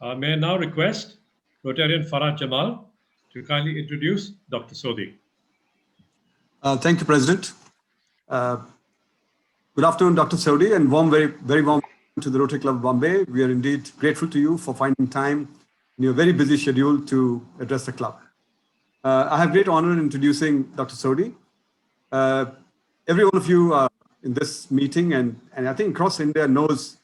May I now request Rotarian Farhad Jamal to kindly introduce Dr. Sodhi. Thank you, President. Good afternoon, Dr. Sodhi, and very warm welcome to the Rotary Club of Bombay. We are indeed grateful to you for finding time in your very busy schedule to address the club. I have great honor in introducing Dr. Sodhi. Every one of you in this meeting and I think across India knows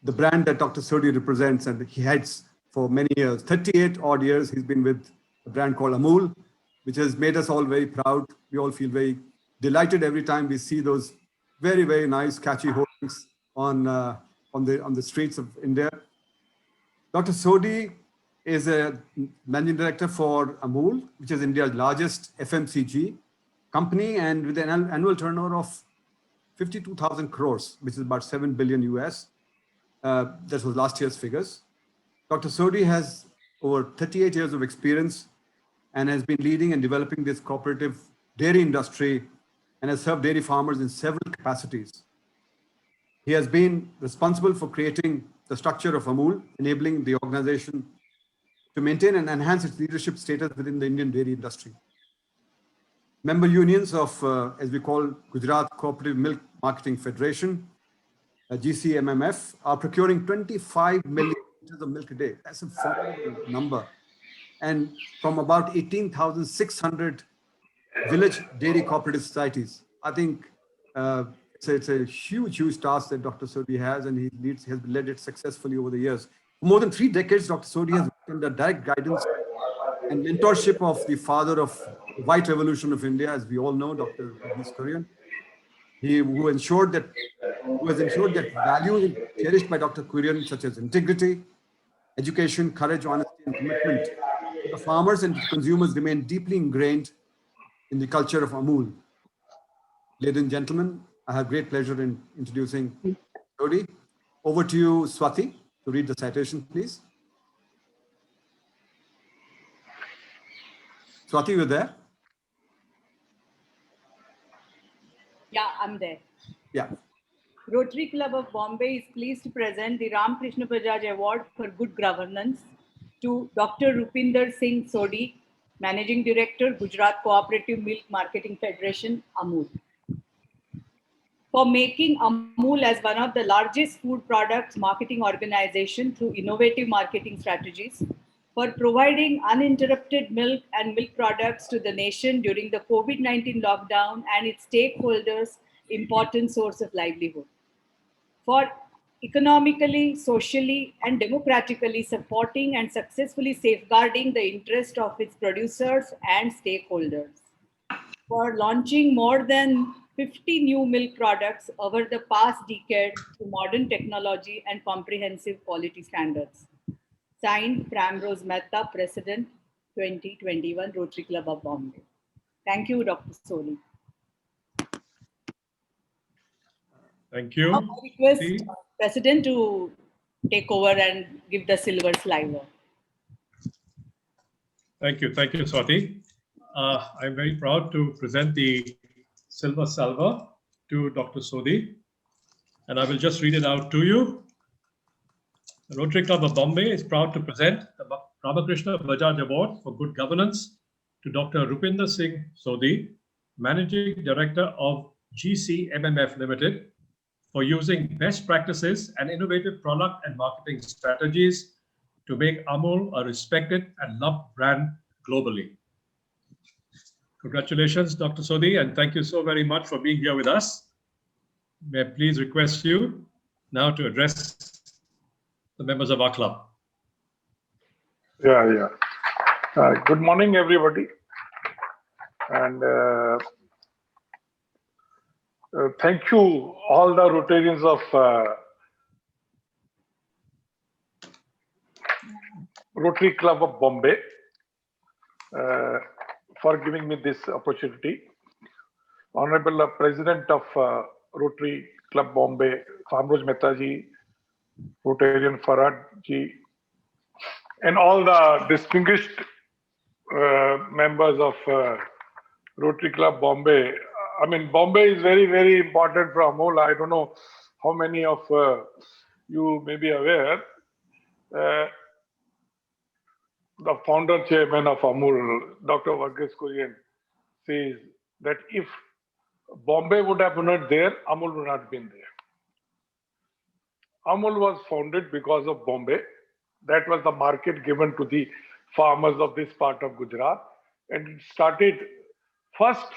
the brand that Dr. Sodhi represents and he heads for many years. 38 odd years he's been with a brand called Amul, which has made us all very proud. We all feel very delighted every time we see those very, very nice, catchy hoardings on the streets of India. Dr. Sodhi is a managing director for Amul, which is India's largest FMCG company, and with an annual turnover of 52,000 crores, which is about 7 billion US. That was last year's figures. Dr. Sodhi has over 38 years of experience and has been leading and developing this cooperative dairy industry and has served dairy farmers in several capacities. He has been responsible for creating the structure of Amul, enabling the organization to maintain and enhance its leadership status within the Indian dairy industry. Member unions of, as we call, Gujarat Cooperative Milk Marketing Federation, GCMMF, are procuring 25 million liters of milk a day. That's a formidable number. And from about 18,600 village dairy cooperative societies. I think it's a huge task that Dr. Sodhi has, and he has led it successfully over the years. For more than 3 decades, Dr. Sodhi has worked under direct guidance and mentorship of the father of the White Revolution of India, as we all know, Dr. Rajneesh Kurian. Who has ensured that values cherished by Dr. Kurian, such as integrity, education, courage, honesty, and commitment to the farmers and to consumers, remain deeply ingrained in the culture of Amul. Ladies and gentlemen, I have great pleasure in introducing Sodhi. Over to you, Swati, to read the citation, please. Swati, you there? Yeah, I'm there. Yeah. Rotary Club of Bombay is pleased to present the Ram Krishna Bajaj Award for Good Governance to Dr. Rupinder Singh Sodhi, Managing Director, Gujarat Cooperative Milk Marketing Federation, Amul, for making Amul as one of the largest food products marketing organization through innovative marketing strategies, for providing uninterrupted milk and milk products to the nation during the COVID-19 lockdown and its stakeholders' important source of livelihood, for economically, socially, and democratically supporting and successfully safeguarding the interest of its producers and stakeholders, for launching more than 50 new milk products over the past decade through modern technology and comprehensive quality standards. Signed, Pramrose Mehta, President, 2021, Rotary Club of Bombay. Thank you, Dr. Sodhi. Thank you. I request President to take over and give the silver sliver. Thank you, Swati. I'm very proud to present the silver salver to Dr. Sodhi, and I will just read it out to you. The Rotary Club of Bombay is proud to present the Ramakrishna Bajaj Award for Good Governance to Dr. Rupinder Singh Sodhi, Managing Director of GCMMF Limited, for using best practices and innovative product and marketing strategies to make Amul a respected and loved brand globally. Congratulations, Dr. Sodhi, and thank you so very much for being here with us. May I please request you now to address the members of our club. Yeah. Good morning, everybody. And thank you, all the Rotarians of Rotary Club of Bombay for giving me this opportunity. Honorable President of Rotary Club Bombay, Pramrose Mehta ji, Rotarian Farhad ji, and all the distinguished members of Rotary Club Bombay. I mean, Bombay is very, very important for Amul. I don't know how many of you may be aware. uh, the founder chairman of Amul, Dr. Varghese Kurian, says that if Bombay would have not there, Amul would not have been there. Amul was founded because of Bombay. That was the market given to the farmers of this part of Gujarat. And it started first,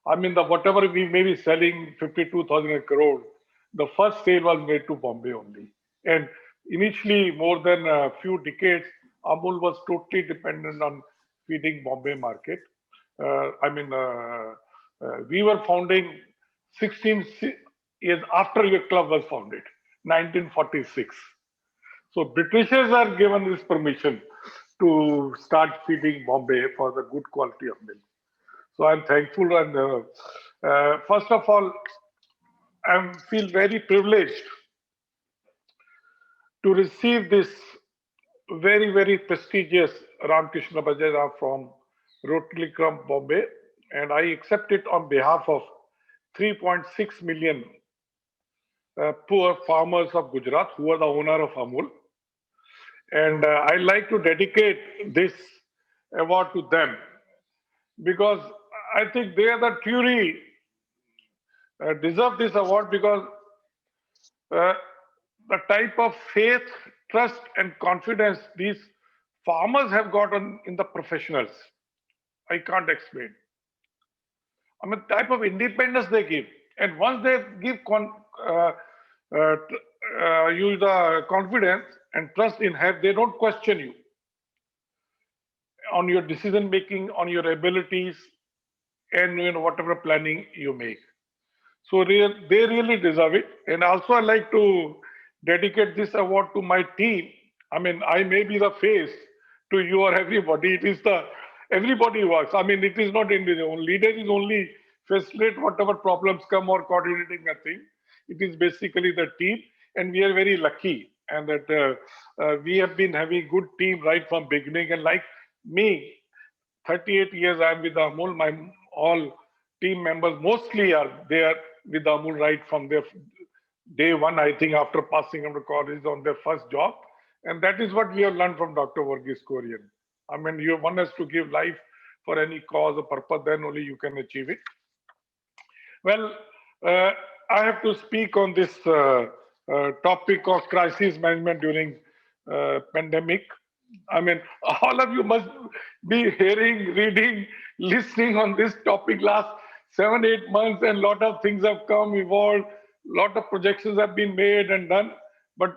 I mean, the whatever we may be selling 52,000 crore, the first sale was made to Bombay only. And initially, more than a few decades, Amul was totally dependent on feeding Bombay market. We were founding 16 years after your club was founded, 1946. So Britishers are given this permission to start feeding Bombay for the good quality of milk. So I'm thankful, and first of all, I feel very privileged to receive this very, very prestigious Ramkrishna Bajaj from Rotary Club Bombay, and I accept it on behalf of 3.6 million poor farmers of Gujarat who are the owner of Amul. And I like to dedicate this award to them because I think they are the truly deserve this award because the type of faith, trust, and confidence these farmers have gotten in the professionals, I can't explain. I mean, type of independence they give, and once they give you the confidence and trust in have, they don't question you on your decision making, on your abilities, and whatever planning you make. So they really deserve it. And also I like to dedicate this award to my team. I mean, I may be the face to you or everybody. It is everybody works. I mean, it is not individual. Leader is only facilitate whatever problems come or coordinating nothing. It is basically the team, and we are very lucky, and that we have been having good team right from beginning. And like me, 38 years I am with Amul. My all team members mostly are there with Amul right from their day one, I think, after passing out of college on their first job. And that is what we have learned from Dr. Varghese Kurian. I mean, you want us to give life for any cause or purpose, then only you can achieve it. Well, I have to speak on this topic of crisis management during pandemic. I mean, all of you must be hearing, reading, listening on this topic last 7-8 months, and lot of things have come, evolved, lot of projections have been made and done. But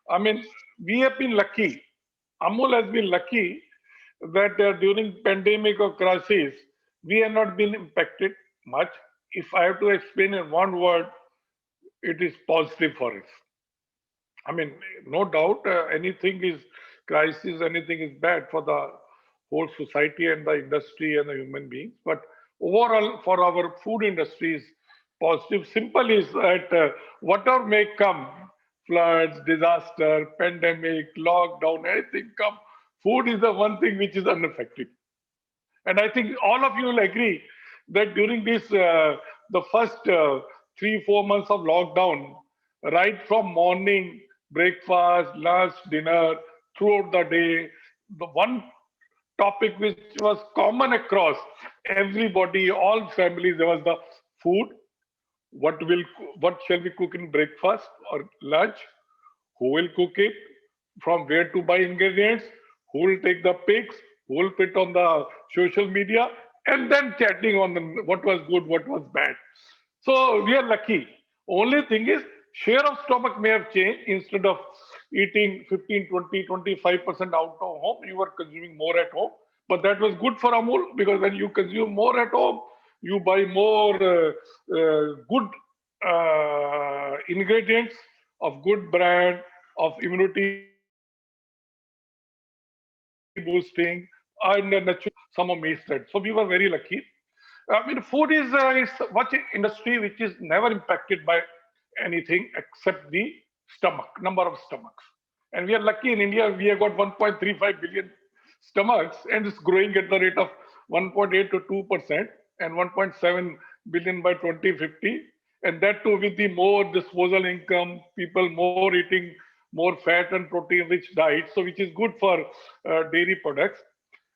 I mean, we have been lucky. Amul has been lucky that during pandemic or crisis, we have not been impacted much. If I have to explain in one word, it is positive for us. I mean, no doubt anything is crisis, anything is bad for the whole society and the industry and the human beings. But overall, for our food industry is positive. Simple is that whatever may come, floods, disaster, pandemic, lockdown, anything come, food is the one thing which is unaffected. And I think all of you will agree that during this, the first 3-4 months of lockdown, right from morning, breakfast, lunch, dinner, throughout the day, the one topic which was common across everybody, all families, there was the food. What shall we cook in breakfast or lunch? Who will cook it? From where to buy ingredients? Who will take the pics? Who will put on the social media? And then chatting on what was good, what was bad. So we are lucky. Only thing is, share of stomach may have changed. Instead of eating 15, 20, 25% out of home, you were consuming more at home. But that was good for Amul, because when you consume more at home, you buy more good ingredients of good brand, of immunity boosting, and some of me said. So we were very lucky. I mean, food is much industry which is never impacted by anything except the stomach, number of stomachs. And we are lucky in India, we have got 1.35 billion stomachs, and it's growing at the rate of 1.8 to 2% and 1.7 billion by 2050. And that too with the more disposable income, people more eating more fat and protein-rich diet, so which is good for dairy products.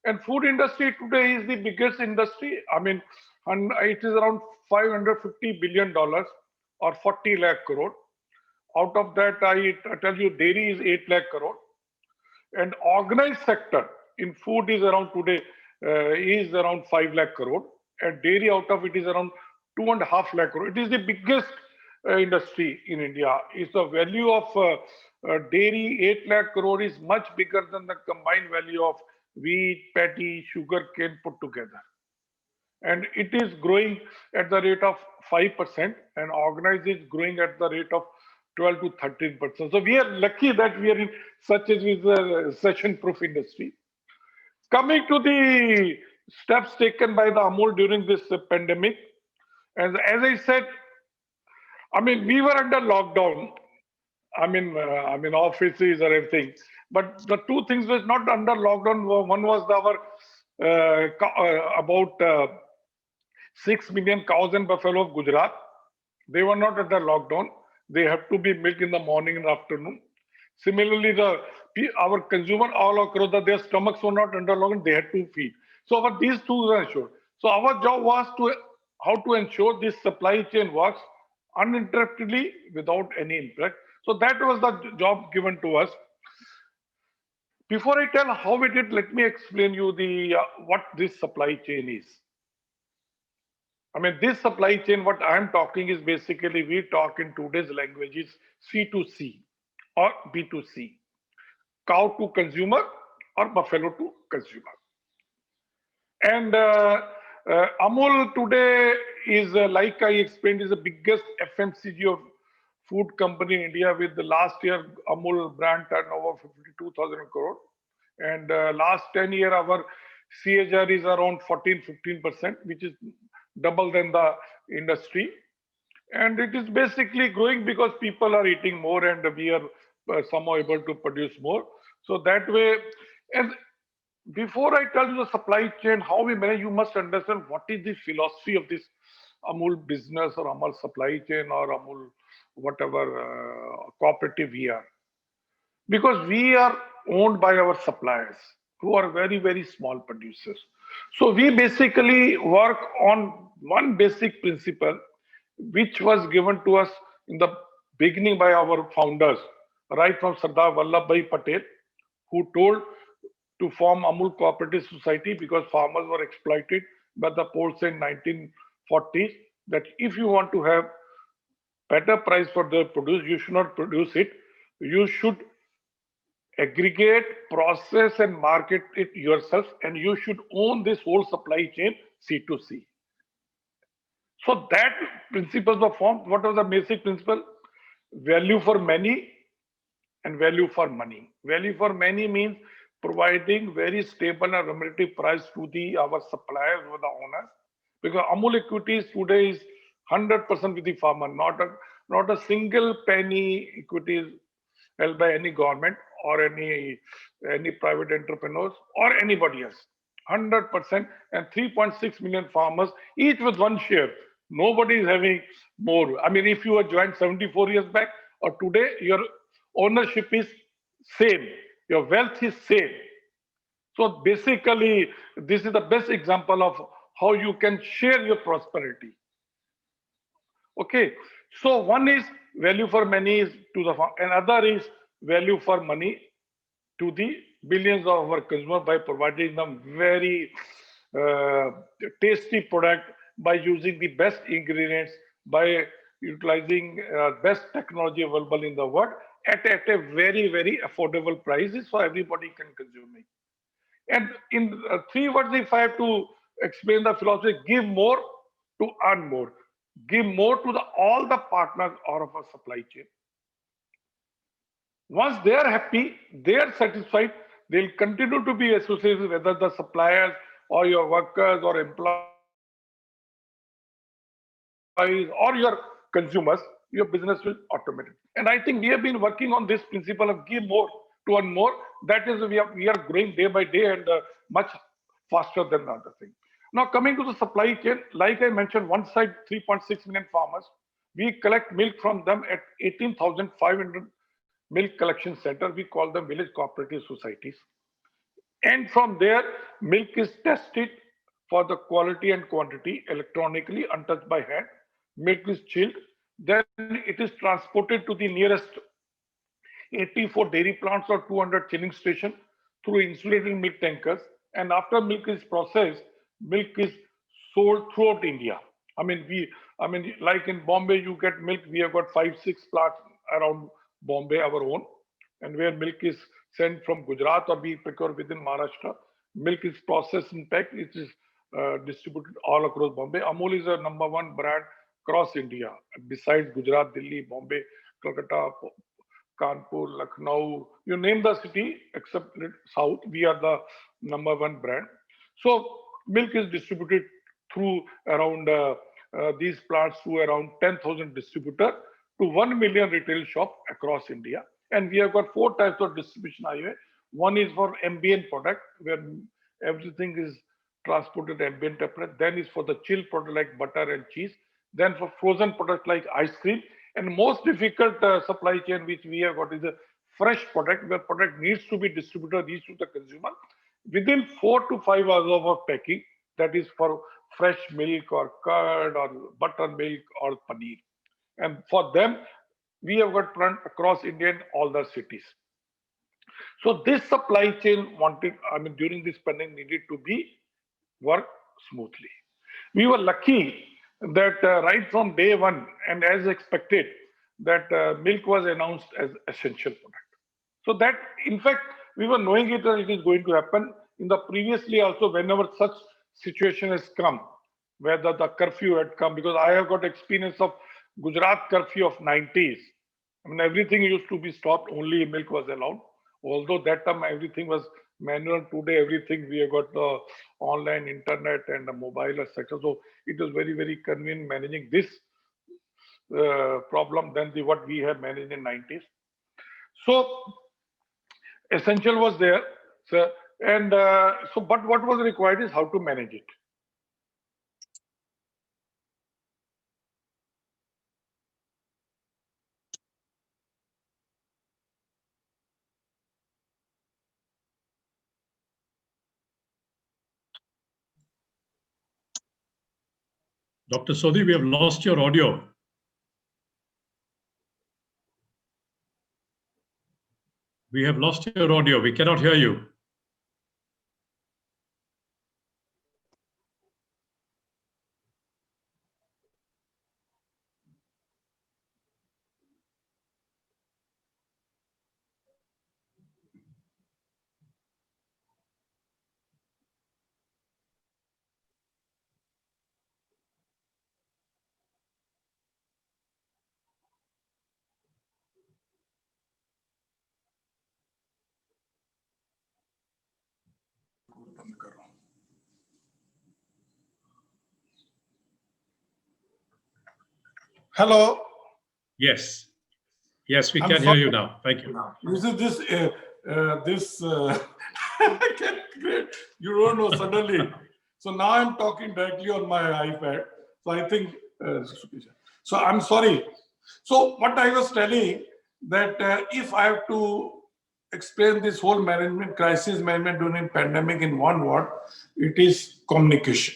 And food industry today is the biggest industry. I mean, and it is around $550 billion or 40 lakh crore. Out of that, I tell you, dairy is 8 lakh crore. And organized sector in food is around today is around 5 lakh crore. And dairy out of it is around 2.5 lakh crore. It is the biggest industry in India. It's the value of dairy 8 lakh crore is much bigger than the combined value of wheat, paddy, sugar cane put together. And it is growing at the rate of 5%, and organized is growing at the rate of 12 to 13%. So we are lucky that we are in such a recession-proof industry. Coming to the steps taken by the Amul during this pandemic, as I said, I mean, we were under lockdown. I mean, offices or everything. But the two things was not under lockdown. One was our about 6 million cows and buffalo of Gujarat. They were not under lockdown. They have to be milked in the morning and afternoon. Similarly, our consumer all across their stomachs were not under lockdown. They had to feed. So these two were ensured. So our job was how to ensure this supply chain works uninterruptedly without any impact. So that was the job given to us. Before I tell how we did, let me explain you what this supply chain is. I mean, this supply chain, what I'm talking is basically, we talk in today's language is C2C or B2C. Cow to consumer or buffalo to consumer. And Amul today is, like I explained, is the biggest FMCG of food company in India, with the last year Amul brand turnover 52,000 crore. And last 10 years, our CAGR is around 14-15%, which is double than the industry. And it is basically growing because people are eating more and we are somehow able to produce more. So that way, and before I tell you the supply chain, how we manage, you must understand what is the philosophy of this Amul business or Amul supply chain or Amul whatever cooperative we are. Because we are owned by our suppliers who are very, very small producers. So we basically work on one basic principle, which was given to us in the beginning by our founders, right from Sardar Vallabhbhai Patel, who told to form Amul Cooperative Society because farmers were exploited by the ports in 1940s, that if you want to have better price for the produce, you should not produce it. You should aggregate, process and market it yourself, and you should own this whole supply chain C2C. So that principles were formed. What was the basic principle? Value for many and value for money. Value for many means providing very stable and remunerative price to our suppliers or the owners. Because Amul equities today is 100% with the farmer, not a single penny equities held by any government or any private entrepreneurs or anybody else. 100% and 3.6 million farmers, each with one share. Nobody is having more. I mean, if you were joined 74 years back or today, your ownership is same. Your wealth is same. So basically, this is the best example of how you can share your prosperity. Okay. So one is value for many is to the farm, and other is value for money to the billions of our consumers by providing them very tasty product, by using the best ingredients, by utilizing best technology available in the world at a very, very affordable prices so everybody can consume it. And in 3 words, if I have to explain the philosophy, give more to earn more. Give more to all the partners of our supply chain. Once they are happy, they are satisfied, they'll continue to be associated with whether the suppliers or your workers or employees or your consumers, your business will automatically. And I think we have been working on this principle of give more to earn more. That is, we are growing day by day and much faster than the other thing. Now coming to the supply chain, like I mentioned, one side 3.6 million farmers, we collect milk from them at 18,500 milk collection center. We call them village cooperative societies. And from there, milk is tested for the quality and quantity electronically, untouched by hand. Milk is chilled. Then it is transported to the nearest 84 dairy plants or 200 chilling stations through insulated milk tankers. And after milk is processed, milk is sold throughout India. Like in Bombay, you get milk. We have got 5-6 plants around Bombay, our own, and where milk is sent from Gujarat or we procure within Maharashtra. Milk is processed and packed. It is distributed all across Bombay. Amul is a #1 brand across India. Besides Gujarat, Delhi, Bombay, Kolkata, Kanpur, Lucknow, you name the city except South, we are the #1 brand. So milk is distributed through around these plants through around 10,000 distributors to 1 million retail shops across India. And we have got 4 types of distribution highway. One is for ambient product, where everything is transported at ambient temperature. Then is for the chilled product like butter and cheese. Then for frozen products like ice cream. And most difficult supply chain which we have got is a fresh product, where product needs to be distributed, reach to the consumer within 4 to 5 hours of packing. That is for fresh milk or curd or buttermilk or paneer. And for them, we have got plant across India in all the cities. So this supply chain during this pandemic needed to be work smoothly. We were lucky that right from day one, and as expected, that milk was announced as essential product. So that, in fact, we were knowing it is going to happen. In the previously also, whenever such situation has come, whether the curfew had come, because I have got experience of Gujarat curfew of 90s. Everything used to be stopped, only milk was allowed. Although that time everything was manual, today everything we have got the online, internet and the mobile, etc. So it is very, very convenient managing this problem than what we have managed in 90s. So essential was there, sir. And but what was required is how to manage it. Dr. Sodhi, we have lost your audio. We have lost your audio. We cannot hear you. Hello. Yes. Yes, we can hear you now. Thank you. This is I can't create. You don't know suddenly. So now I'm talking directly on my iPad. So I think. So I'm sorry. So what I was telling that if I have to explain this whole management, crisis management during pandemic in one word, it is communication.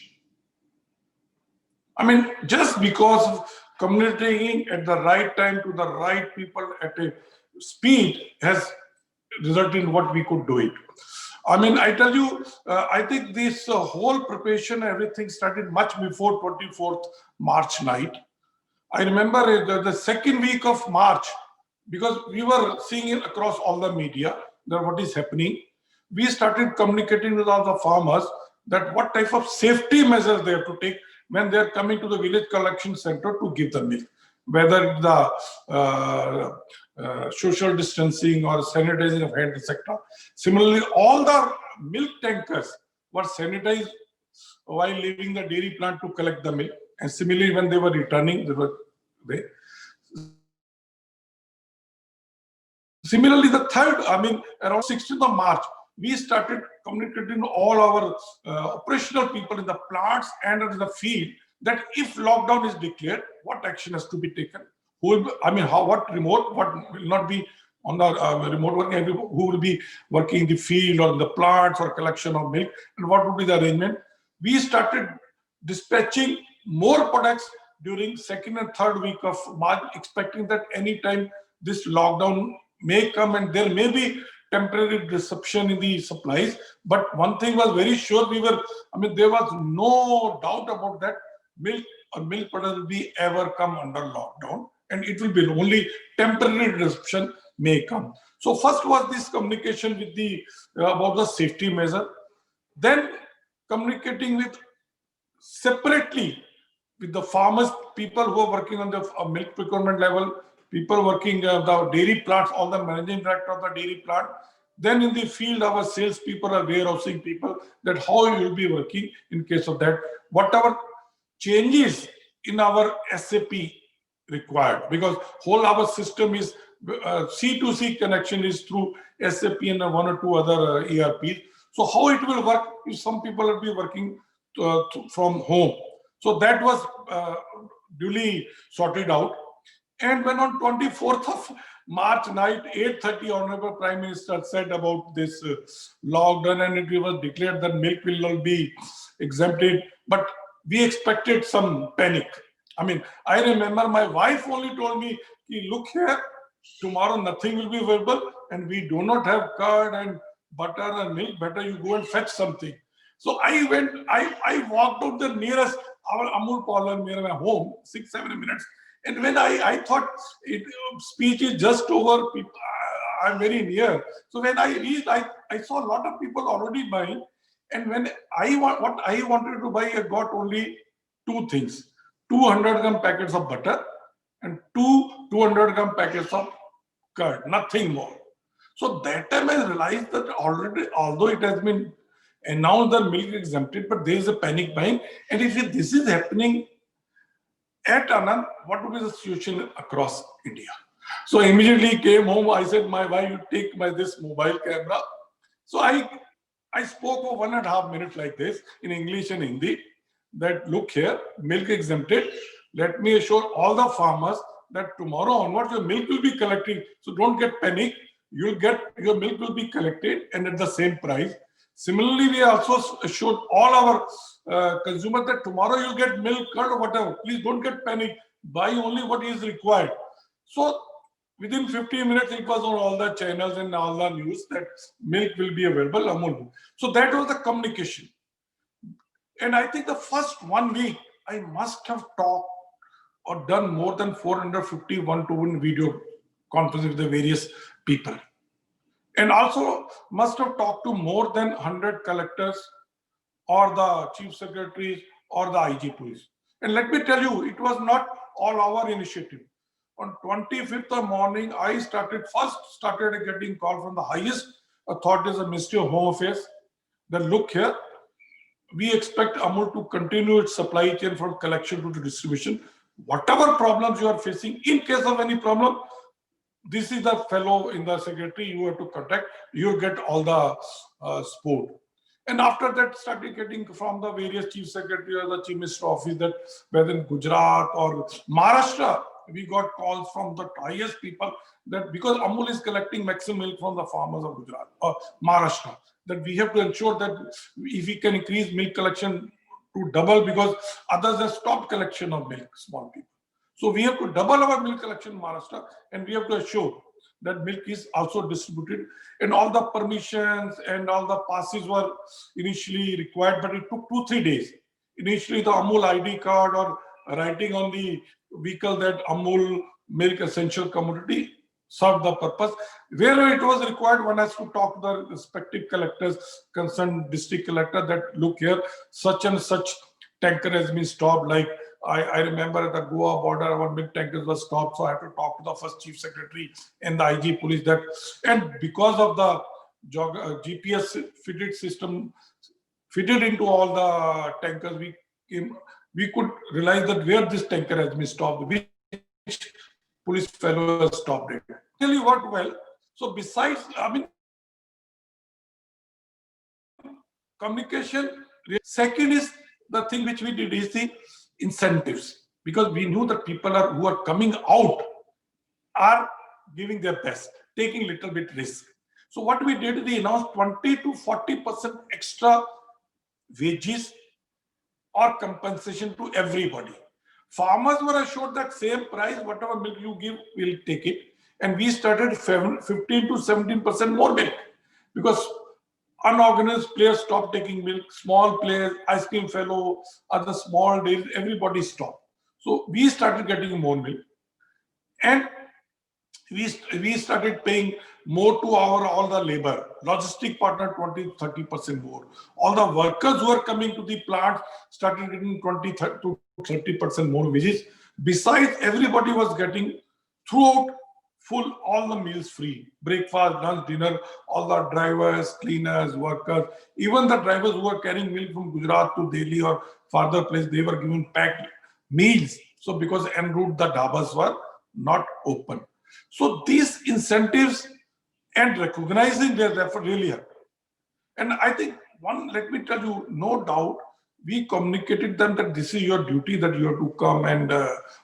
Just because of communicating at the right time to the right people at a speed has resulted in what we could do it. I tell you, I think this whole preparation, everything started much before 24th March night. I remember the second week of March, because we were seeing it across all the media that what is happening. We started communicating with all the farmers that what type of safety measures they have to take when they are coming to the village collection center to give the milk, whether the social distancing or sanitizing of hands, etc. Similarly, all the milk tankers were sanitized while leaving the dairy plant to collect the milk. And similarly, when they were returning, they Similarly, the third, around 16th of March, we started communicating to all our operational people in the plants and in the field that if lockdown is declared, what action has to be taken? What remote, what will not be on the remote working, who will be working in the field or in the plants or collection of milk, and what would be the arrangement. We started dispatching more products during second and third week of March, expecting that anytime this lockdown may come and there may be temporary disruption in the supplies. But one thing was very sure, there was no doubt about that milk or milk products will be ever come under lockdown, and it will be only temporary disruption may come. So first was this communication with the about the safety measure, then communicating with separately with the farmers, people who are working on the milk procurement level, people working the dairy plants, all the managing director of the dairy plant. Then in the field, our sales people are warehousing people, that how you will be working in case of that. Whatever changes in our SAP required, because whole our system is C2C connection is through SAP and one or two other ERPs. So how it will work if some people will be working from home. So that was duly sorted out. And when on 24th of March night, 8:30, Honorable Prime Minister said about this lockdown, and it was declared that milk will not be exempted. But we expected some panic. I remember my wife only told me, look here, tomorrow nothing will be available and we do not have curd and butter and milk, better you go and fetch something. So I went, I walked out the nearest, our Amul parlor near my home, 6-7 minutes. And when I thought speech is just over, I'm very near. So when I reached, I saw a lot of people already buying. And when what I wanted to buy, I got only two things: 200-gram packets of butter and 200-gram packets of curd, nothing more. So that time I realized that already, although it has been announced that milk is exempted, but there is a panic buying. And if this is happening at Anand, what would be the situation across India? So immediately came home. I said, my wife, you take this mobile camera. So I spoke for 1.5 minutes like this in English and Hindi, that look here, milk exempted. Let me assure all the farmers that tomorrow onwards your milk will be collected. So don't get panic. Your milk will be collected and at the same price. Similarly, we also assured all our consumers that tomorrow you'll get milk, curd, or whatever. Please don't get panic. Buy only what is required. So within 15 minutes, it was on all the channels and all the news that milk will be available, Amul. So that was the communication. And I think the first 1 week, I must have talked or done more than 450 one-to-one video conferences with the various people. And also must have talked to more than 100 collectors or the chief secretaries or the IG police. And let me tell you, it was not all our initiative. On 25th of morning, I started getting call from the highest authorities of Ministry of Home Affairs that look here, we expect Amul to continue its supply chain from collection to distribution. Whatever problems you are facing, in case of any problem, this is the fellow in the secretary you have to contact, you get all the support. And after that, started getting from the various chief secretary or the chief minister office, that whether in Gujarat or Maharashtra, we got calls from the highest people that because Amul is collecting maximum milk from the farmers of Gujarat or Maharashtra, that we have to ensure that if we can increase milk collection to double, because others have stopped collection of milk, small people. So we have to double our milk collection in Maharashtra, and we have to assure that milk is also distributed. And all the permissions and all the passes were initially required, but it took 2-3 days. Initially, the Amul ID card or writing on the vehicle that Amul milk essential commodity served the purpose. Wherever it was required, one has to talk to the respective collectors, concerned district collector, that look here, such and such tanker has been stopped. Like I remember at the Goa border, our milk tankers were stopped. So I have to talk to the first chief secretary and the IG police that, and because of the GPS fitted system fitted into all the tankers, we could realize that where this tanker has been stopped, which police fellow has stopped it. Really worked well. So besides, communication. Second is the thing which we did is the incentives, because we knew that people who are coming out are giving their best. taking little bit risk. So what we did, we announced 20 to 40% extra wages or compensation to everybody. Farmers were assured that same price, whatever milk you give, we'll take it. And we started 15 to 17% more milk, because unorganized players stopped taking milk, small players, ice cream fellow, other small dairies, everybody stopped. So we started getting more milk. And we started paying more to all the labor, logistic partner 20-30% more. All the workers who are coming to the plant started getting 20 to 30% more wages. Besides, everybody was getting throughout full, all the meals free, breakfast, lunch, dinner, all the drivers, cleaners, workers, even the drivers who were carrying milk from Gujarat to Delhi or farther place, they were given packed meals. So because en route the dhabas were not open. So these incentives and recognizing their effort really helped. And I think let me tell you, no doubt, we communicated them that this is your duty, that you have to come and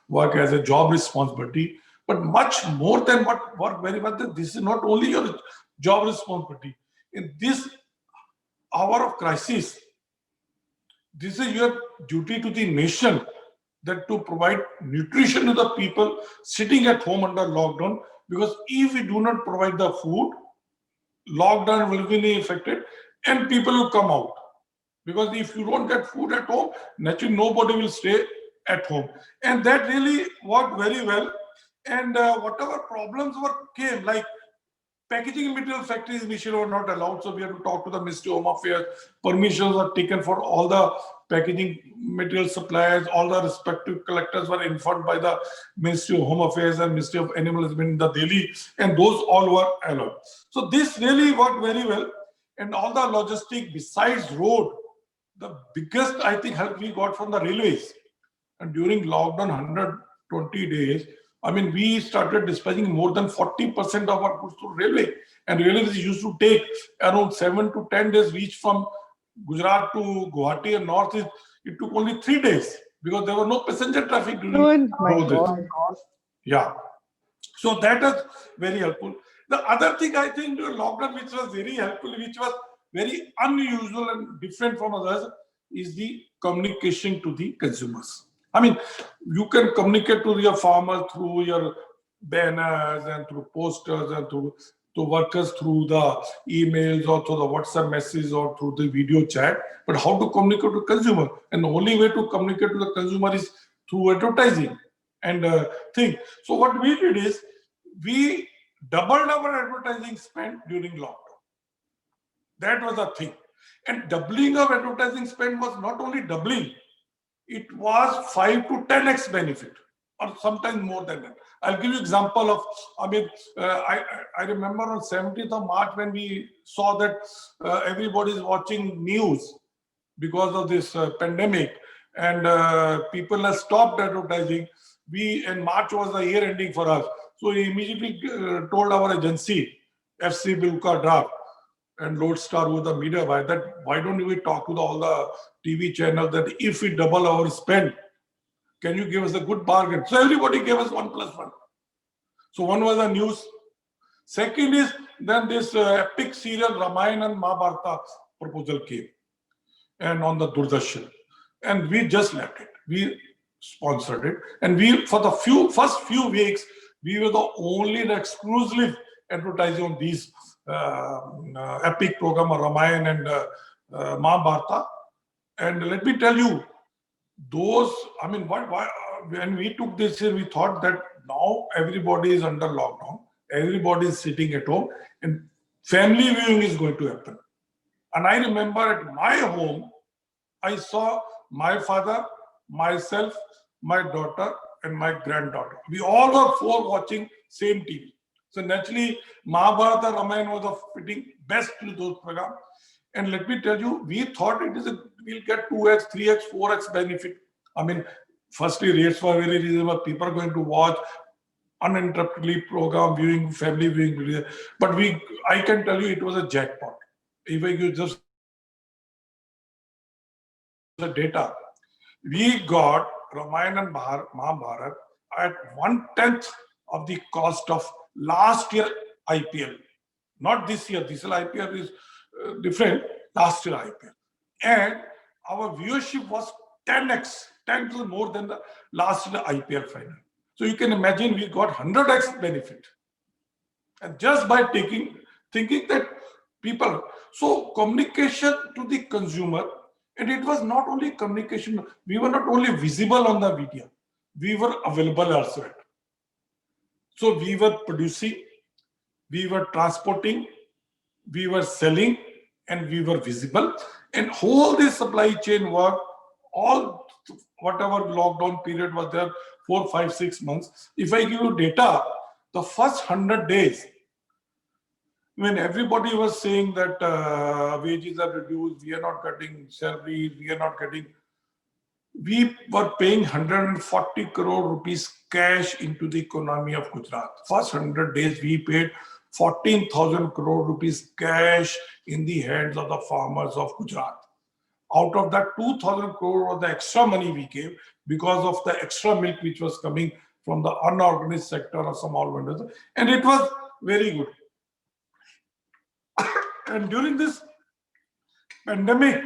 work as a job responsibility. But much more than what work very well, that this is not only your job responsibility. In this hour of crisis, this is your duty to the nation, that to provide nutrition to the people sitting at home under lockdown, because if we do not provide the food, lockdown will be affected and people will come out. Because if you don't get food at home, naturally nobody will stay at home. And that really worked very well. And whatever problems came, like packaging material factories initially were not allowed, so we had to talk to the Ministry of Home Affairs. Permissions were taken for all the packaging material suppliers. All the respective collectors were informed by the Ministry of Home Affairs and Ministry of Animal Husbandry in the Delhi, and those all were allowed. So this really worked very well. And all the logistic besides road, the biggest, I think, help we got from the railways. And during lockdown, 120 days, I mean, we started dispatching more than 40% of our goods through railway. And railways used to take around 7 to 10 days reach from Gujarat to Guwahati and North. It took only 3 days because there was no passenger traffic during this. Yeah. So that is very helpful. The other thing I think during lockdown, which was very helpful, which was very unusual and different from others, is the communication to the consumers. I mean, you can communicate to your farmers through your banners and through posters and to workers through the emails or through the WhatsApp messages or through the video chat. But how to communicate to consumer? And the only way to communicate to the consumer is through advertising and thing. So what we did is we doubled our advertising spend during lockdown. That was the thing. And doubling of advertising spend was not only doubling, it was 5 to 10x benefit, or sometimes more than that. I'll give you example of, I remember on 17th of March when we saw that everybody is watching news because of this pandemic and people have stopped advertising. And March was the year ending for us. So we immediately told our agency, FC Bilka Draft and Lodestar, who the media buy, that why don't we talk to all the TV channels that if we double our spend, can you give us a good bargain? So everybody gave us 1+1. So one was the news. Second is then this epic serial Ramayana and Mahabharata proposal came, and on the Doordarshan, and we just left it. We sponsored it, and we for the first few weeks we were the only and exclusive advertising on these epic program of Ramayana and Mahabharata. And let me tell you, those, I mean, when we took this here, we thought that now everybody is under lockdown, everybody is sitting at home, and family viewing is going to happen. And I remember at my home, I saw my father, myself, my daughter, and my granddaughter. We all were 4 watching same TV. So naturally, Mahabharata, Ramayana was a fitting best to those programs. And let me tell you, we thought we'll get 2x, 3x, 4x benefit. I mean, firstly, rates were very reasonable. People are going to watch uninterruptedly program viewing, family viewing. But I can tell you it was a jackpot. If I give just the data, we got Ramayana and Mahabharata at 1/10 of the cost of last year IPL. Not this year. This year IPL is different. Last year IPL. And our viewership was 10x, 10 times more than the last year IPL final. So you can imagine we got 100x benefit. And just by thinking that people, so communication to the consumer, and it was not only communication, we were not only visible on the media, we were available also. So we were producing, we were transporting, we were selling, and we were visible. And whole this supply chain work, all whatever lockdown period was there, 4, 5, 6 months. If I give you data, the first 100 days, when everybody was saying that wages are reduced, we are not getting salaries, we were paying 140 crore rupees cash into the economy of Gujarat. First 100 days, we paid 14,000 crore rupees cash in the hands of the farmers of Gujarat. Out of that, 2,000 crore was the extra money we gave because of the extra milk which was coming from the unorganized sector or small vendors. And it was very good. And during this pandemic,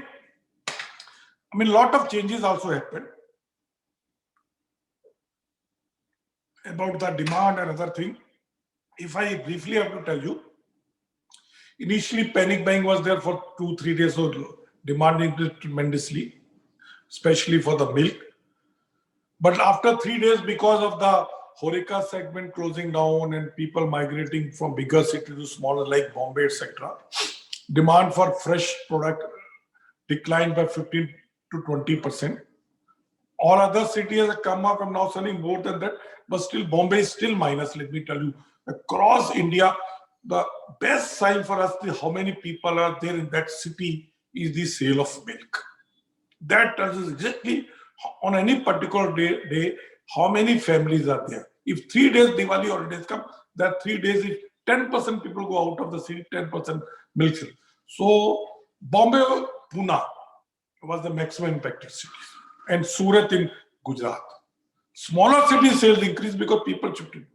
I mean, a lot of changes also happened about the demand and other thing. If I briefly have to tell you, initially panic buying was there for 2-3 days, so demand increased tremendously, especially for the milk. But after 3 days, because of the Horeca segment closing down and people migrating from bigger cities to smaller like Bombay, etc., demand for fresh product declined by 15 to 20%. All other cities have come up and now selling more than that, but still Bombay is still minus. Let me tell you, across India, the best sign for us is how many people are there in that city is the sale of milk. That tells us exactly on any particular day how many families are there. If 3 days Diwali holidays come, that 3 days if 10% people go out of the city, 10% milk sale. So Bombay, Pune was the maximum impacted cities, and Surat in Gujarat. Smaller city sales increased because people shifted.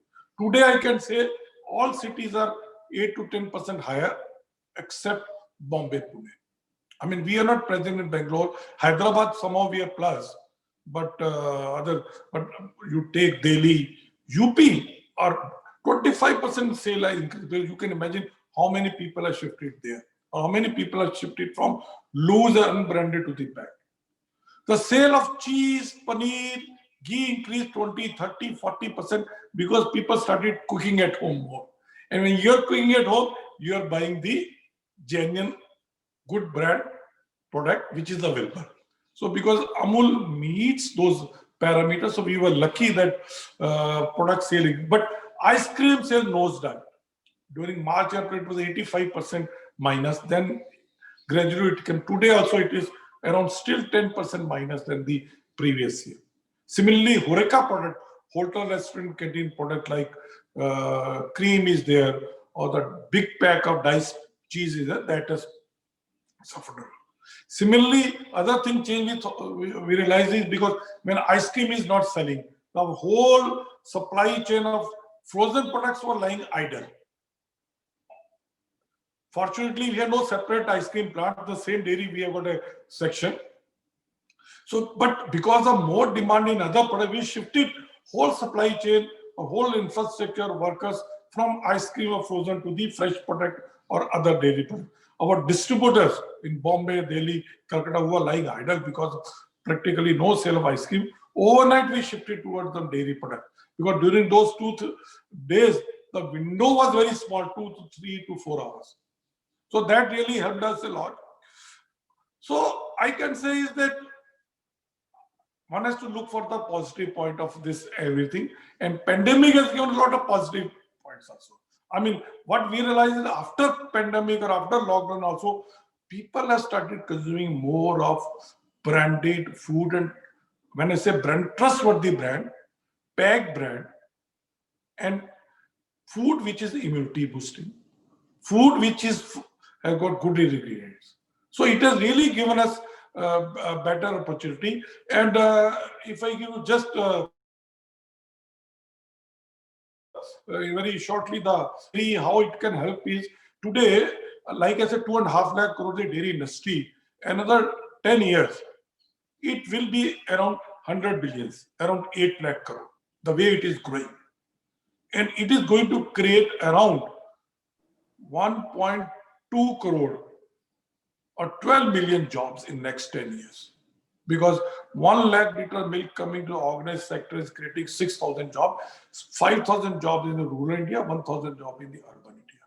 Today I can say all cities are 8 to 10% higher except Bombay, Pune. I mean, we are not present in Bangalore. Hyderabad, somehow we are plus, but but you take Delhi, UP, or 25% sale increase. You can imagine how many people are shifted there, or how many people are shifted from loose and unbranded to the bag. The sale of cheese, paneer, ghee increased 20, 30, 40% because people started cooking at home more. And when you're cooking at home, you're buying the genuine, good brand product which is available. So because Amul meets those parameters, so we were lucky that product selling. But ice cream sale nosedive. During March, April, it was 85% minus. Then gradually it came. Today also it is around still 10% minus than the previous year. Similarly, Horeca product, hotel, restaurant, canteen product like cream is there, or the big pack of diced cheese is there, that has suffered. Similarly, other thing change we realize is because when ice cream is not selling, the whole supply chain of frozen products were lying idle. Fortunately, we have no separate ice cream plant. The same dairy, we have got a section. So, but because of more demand in other products, we shifted whole supply chain, a whole infrastructure workers from ice cream or frozen to the fresh product or other dairy product. Our distributors in Bombay, Delhi, Calcutta, who are lying idle because of practically no sale of ice cream, overnight we shifted towards the dairy product. Because during those 2 days, the window was very small, 2 to 3 to 4 hours. So that really helped us a lot. So I can say is that one has to look for the positive point of this everything. And pandemic has given a lot of positive points also. I mean, what we realize is after pandemic or after lockdown also, people have started consuming more of branded food. And when I say brand, trustworthy brand, packed brand, and food which is immunity boosting, food which has got good ingredients. So it has really given us a better opportunity. And if I give you just very shortly how it can help is today, like I said, 2.5 lakh crore dairy industry. Another 10 years, it will be around 100 billions, around 8 lakh crore, the way it is growing. And it is going to create around 1.2 crore or 12 million jobs in next 10 years. Because 1 lakh liter milk coming to organized sector is creating 6,000 jobs, 5,000 jobs in the rural India, 1,000 jobs in the urban India.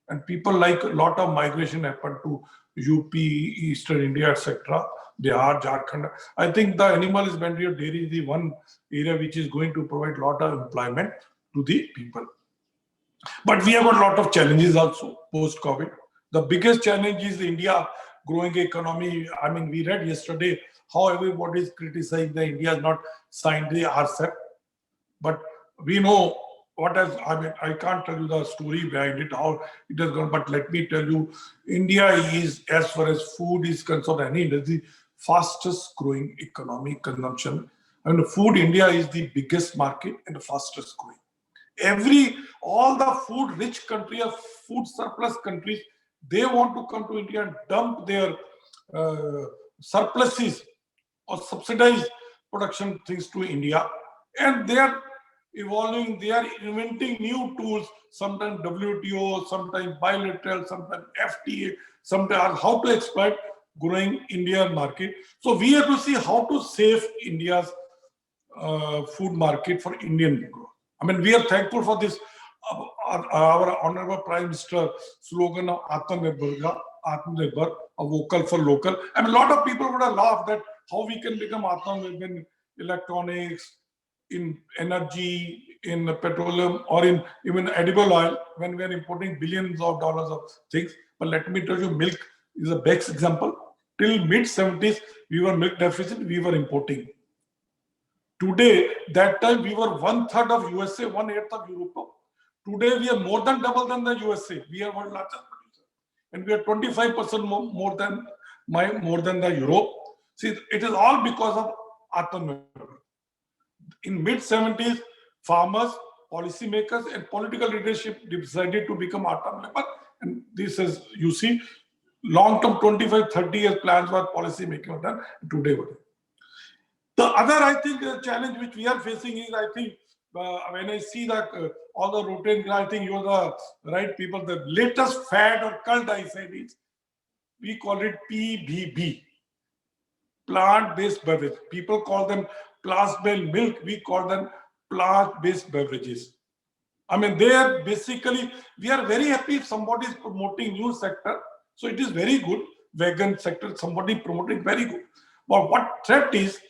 And people like a lot of migration happened to UP, Eastern India, etc. Bihar, Jharkhand. I think the animal husbandry or dairy is the one area which is going to provide a lot of employment to the people. But we have got a lot of challenges also post-COVID. The biggest challenge is India growing economy. I mean, we read yesterday how everybody is criticizing that India has not signed the RCEP. But we know what has, I mean, I can't tell you the story behind it, how it has gone, but let me tell you, India is, as far as food is concerned, is the fastest growing economic consumption. I mean, food, India is the biggest market and the fastest growing. All the food rich country or food surplus countries, they want to come to India and dump their surpluses or subsidized production things to India. And they are evolving, they are inventing new tools, sometimes WTO, sometimes bilateral, sometimes FTA, sometimes how to exploit growing Indian market. So we have to see how to save India's food market for Indian growth. I mean, we are thankful for this, our Honorable Prime Minister slogan of Atmanirbhar, a vocal for local. I mean, a lot of people would have laughed that how we can become Atmanirbhar in electronics, in energy, in petroleum, or in even edible oil when we are importing billions of dollars of things. But let me tell you, milk is a best example. Till mid-70s, we were milk deficit, we were importing. Today, that time we were 1/3 of USA, 1/8 of Europe. Today we are more than double than the USA. We are world largest producer, and we are 25% more than the Europe. See, it is all because of Atmanirbhar. In mid-70s, farmers, policymakers, and political leadership decided to become Atmanirbhar. And this is, you see, long-term 25-30 years plans were policymaking done. Today, the other, I think, challenge which we are facing is, I think, when I see that all the Rotarians, I think you're the right people. The latest fad or cult, I said, is we call it PBB, plant-based beverage. People call them plant-based milk. We call them plant-based beverages. I mean, they are basically, we are very happy if somebody is promoting new sector. So it is very good. Vegan sector, somebody promoting, very good. But what threat is,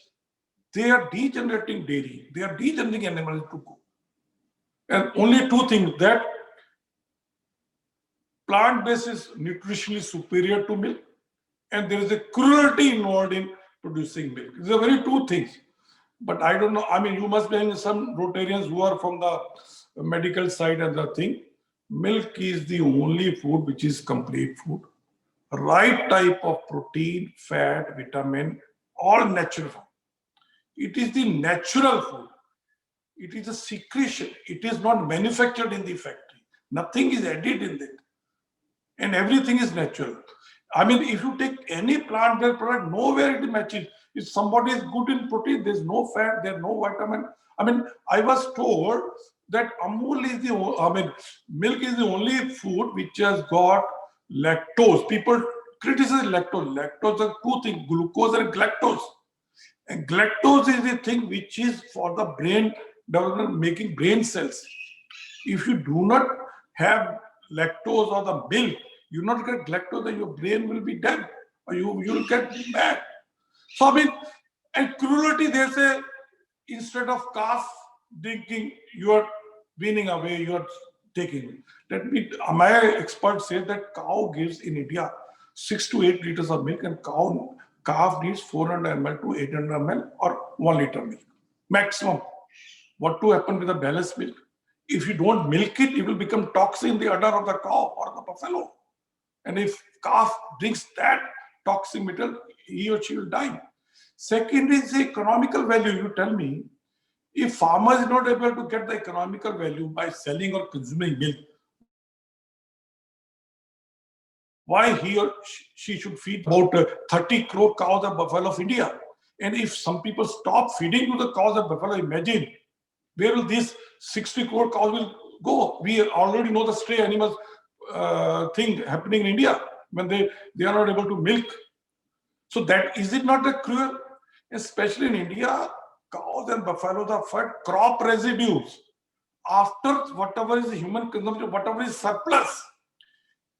they are degenerating dairy. They are degenerating animals to go. And only two things, that plant-based is nutritionally superior to milk, and there is a cruelty involved in producing milk. These are very two things. But I don't know, I mean, you must be having some Rotarians who are from the medical side and the thing. Milk is the only food which is complete food. Right type of protein, fat, vitamin, all natural food. It is the natural food. It is a secretion. It is not manufactured in the factory. Nothing is added in it. And everything is natural. I mean, if you take any plant-based product, nowhere it matches. If somebody is good in protein, there's no fat, there's no vitamin. I mean, I was told that Amul is milk is the only food which has got lactose. People criticize lactose. Lactose are two things, glucose and galactose. And galactose is the thing which is for the brain development, making brain cells. If you do not have lactose or the milk, you not get galactose, then your brain will be dead, or you will get bad. So I mean, and cruelty, they say, instead of calf drinking, you are weaning away, you are taking. Let me, my expert says that cow gives in India 6 to 8 liters of milk, and calf needs 400 ml to 800 ml or 1 liter milk maximum. What to happen with the balanced milk? If you don't milk it, it will become toxin in the udder of the cow or the buffalo. And if calf drinks that toxic metal, he or she will die. Second is the economical value. You tell me, If farmer is not able to get the economical value by selling or consuming milk, why he or she should feed about 30 crore cows and buffalo of India? And if some people stop feeding to the cows and buffalo, imagine where will these 60 crore cows will go? We already know the stray animals thing happening in India when they are not able to milk. So that is it not a cruel? Especially in India, cows and buffaloes are fed crop residues after whatever is human consumption, whatever is surplus.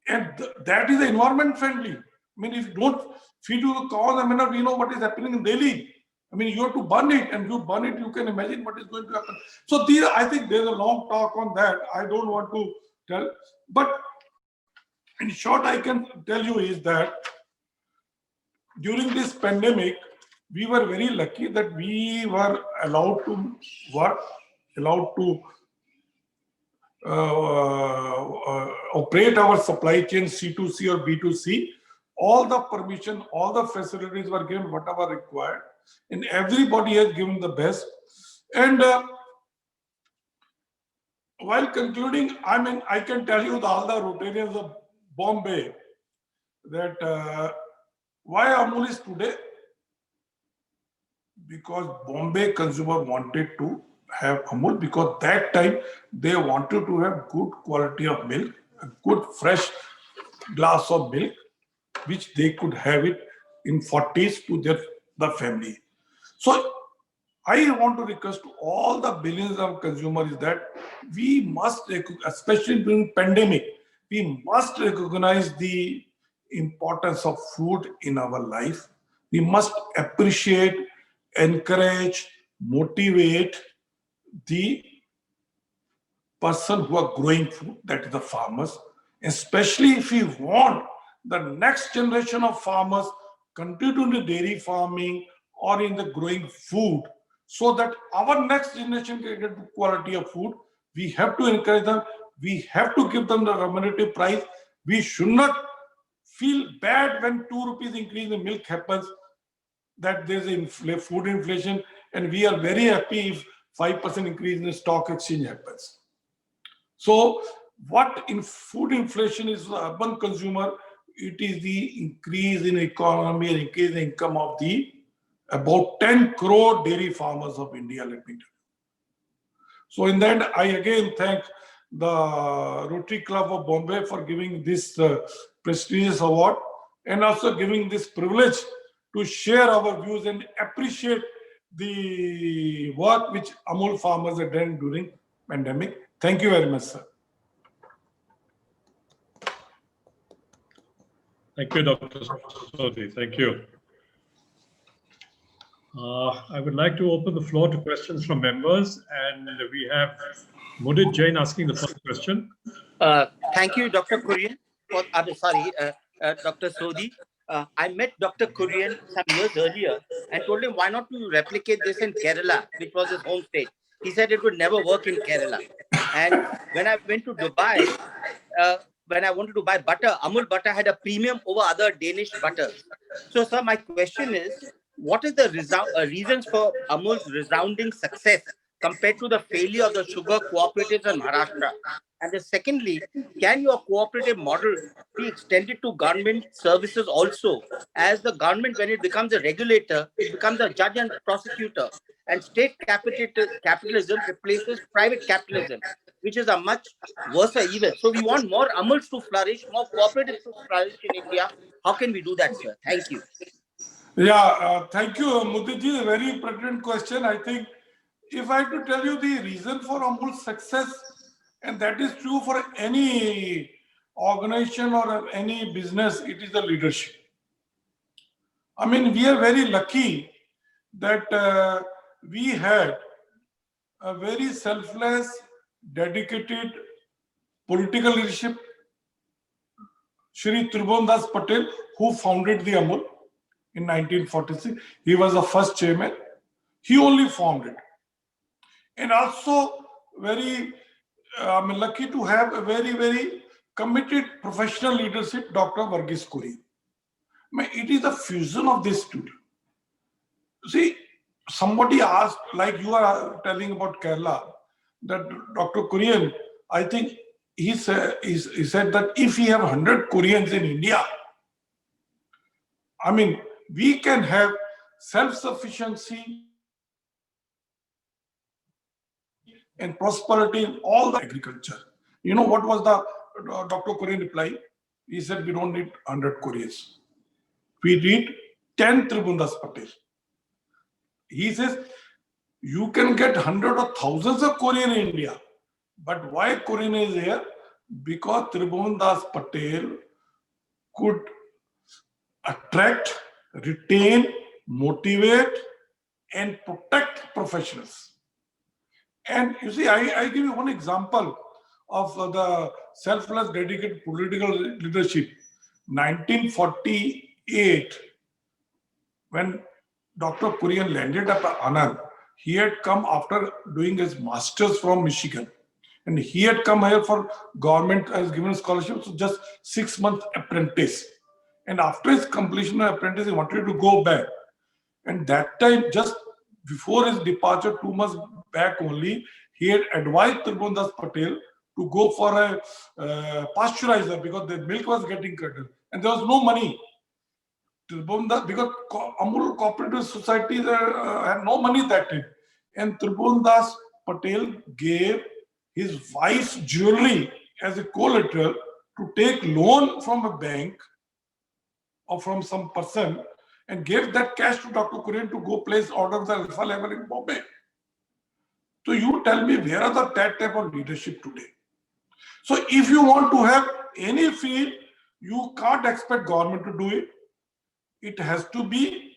And that is environment friendly. I mean, if you don't feed to the cows, I mean, we know what is happening in Delhi. I mean, you have to burn it, and you burn it, you can imagine what is going to happen. So I think there's a long talk on that. I don't want to tell, but in short, I can tell you is that during this pandemic, we were very lucky that we were allowed to work, allowed to operate our supply chain C2C or B2C. All the permission, all the facilities were given, whatever required, and everybody has given the best. And while concluding, I mean, I can tell you all the Rotarians of Bombay that why Amul is today? Because Bombay consumer wanted to have Amul, because that time they wanted to have good quality of milk, a good fresh glass of milk, which they could have it in 40s to the family. So I want to request to all the billions of consumers that we must, especially during pandemic, we must recognize the importance of food in our life. We must appreciate, encourage, motivate the person who are growing food, that is the farmers, especially if we want the next generation of farmers continue in the dairy farming or in the growing food, so that our next generation can get the quality of food. We have to encourage them. We have to give them the remunerative price. We should not feel bad when 2 rupees increase in milk happens, that there's a food inflation, and we are very happy if 5% increase in the stock exchange happens. So what in food inflation is the urban consumer, it is the increase in economy and increase in income of the about 10 crore dairy farmers of India, let me tell you. So in that, I again thank the Rotary Club of Bombay for giving this prestigious award, and also giving this privilege to share our views and appreciate the work which Amul farmers have done during pandemic. Thank you very much, sir. Thank you, Dr. Sodhi. Thank you. I would like to open the floor to questions from members, and we have Mudit Jain asking the first question. Thank you, Dr. Kurian. Dr. Sodhi. I met Dr. Kurian some years earlier and told him, why not to replicate this in Kerala, which was his home state. He said it would never work in Kerala. And when I went to Dubai, when I wanted to buy butter, Amul butter had a premium over other Danish butters. So, sir, my question is, what is the reasons for Amul's resounding success compared to the failure of the sugar cooperatives in Maharashtra? And then secondly, can your cooperative model be extended to government services also? As the government, when it becomes a regulator, it becomes a judge and prosecutor. And state capitalism replaces private capitalism, which is a much worse evil. So we want more Amuls to flourish, more cooperatives to flourish in India. How can we do that, sir? Thank you. Yeah, thank you, Muditji. A very pertinent question. I think if I have to tell you the reason for Amul's success, and that is true for any organization or any business, it is the leadership. I mean, we are very lucky that we had a very selfless, dedicated political leadership. Shri Tribhuvan Das Patel, who founded the Amul in 1946, he was the first chairman. He only formed it. And also very I'm lucky to have a very, very committed professional leadership, Dr. Varghese Kurian. It is a fusion of these two. See, somebody asked, like you are telling about Kerala, that Dr. Kurian, I think he said that if we have 100 Koreans in India, I mean, we can have self-sufficiency and prosperity in all the agriculture. You know what was the Dr. Kurian reply? He said, we don't need 100 Koreans. We need 10 Tribhuvandas Patel. He says, you can get hundreds or thousands of Korean in India. But why Korean is here? Because Tribhuvandas Patel could attract, retain, motivate, and protect professionals. And you see, I give you one example of the selfless, dedicated political leadership. 1948, when Dr. Kurian landed up at Anand, he had come after doing his master's from Michigan. And he had come here for government as given scholarship, so just 6 months apprentice. And after his completion of apprentice, he wanted to go back. And that time, just before his departure, 2 months back only, he had advised Tribhuvandas Patel to go for a pasteurizer because the milk was getting curdled. And there was no money. Tribhuvandas, because Amul Cooperative Society had no money that time. And Tribhuvandas Patel gave his wife's jewelry as a collateral to take loan from a bank or from some person and gave that cash to Dr. Kurian to go place order the alpha level in Bombay. So you tell me, where are that type of leadership today? So if you want to have any field, you can't expect government to do it. It has to be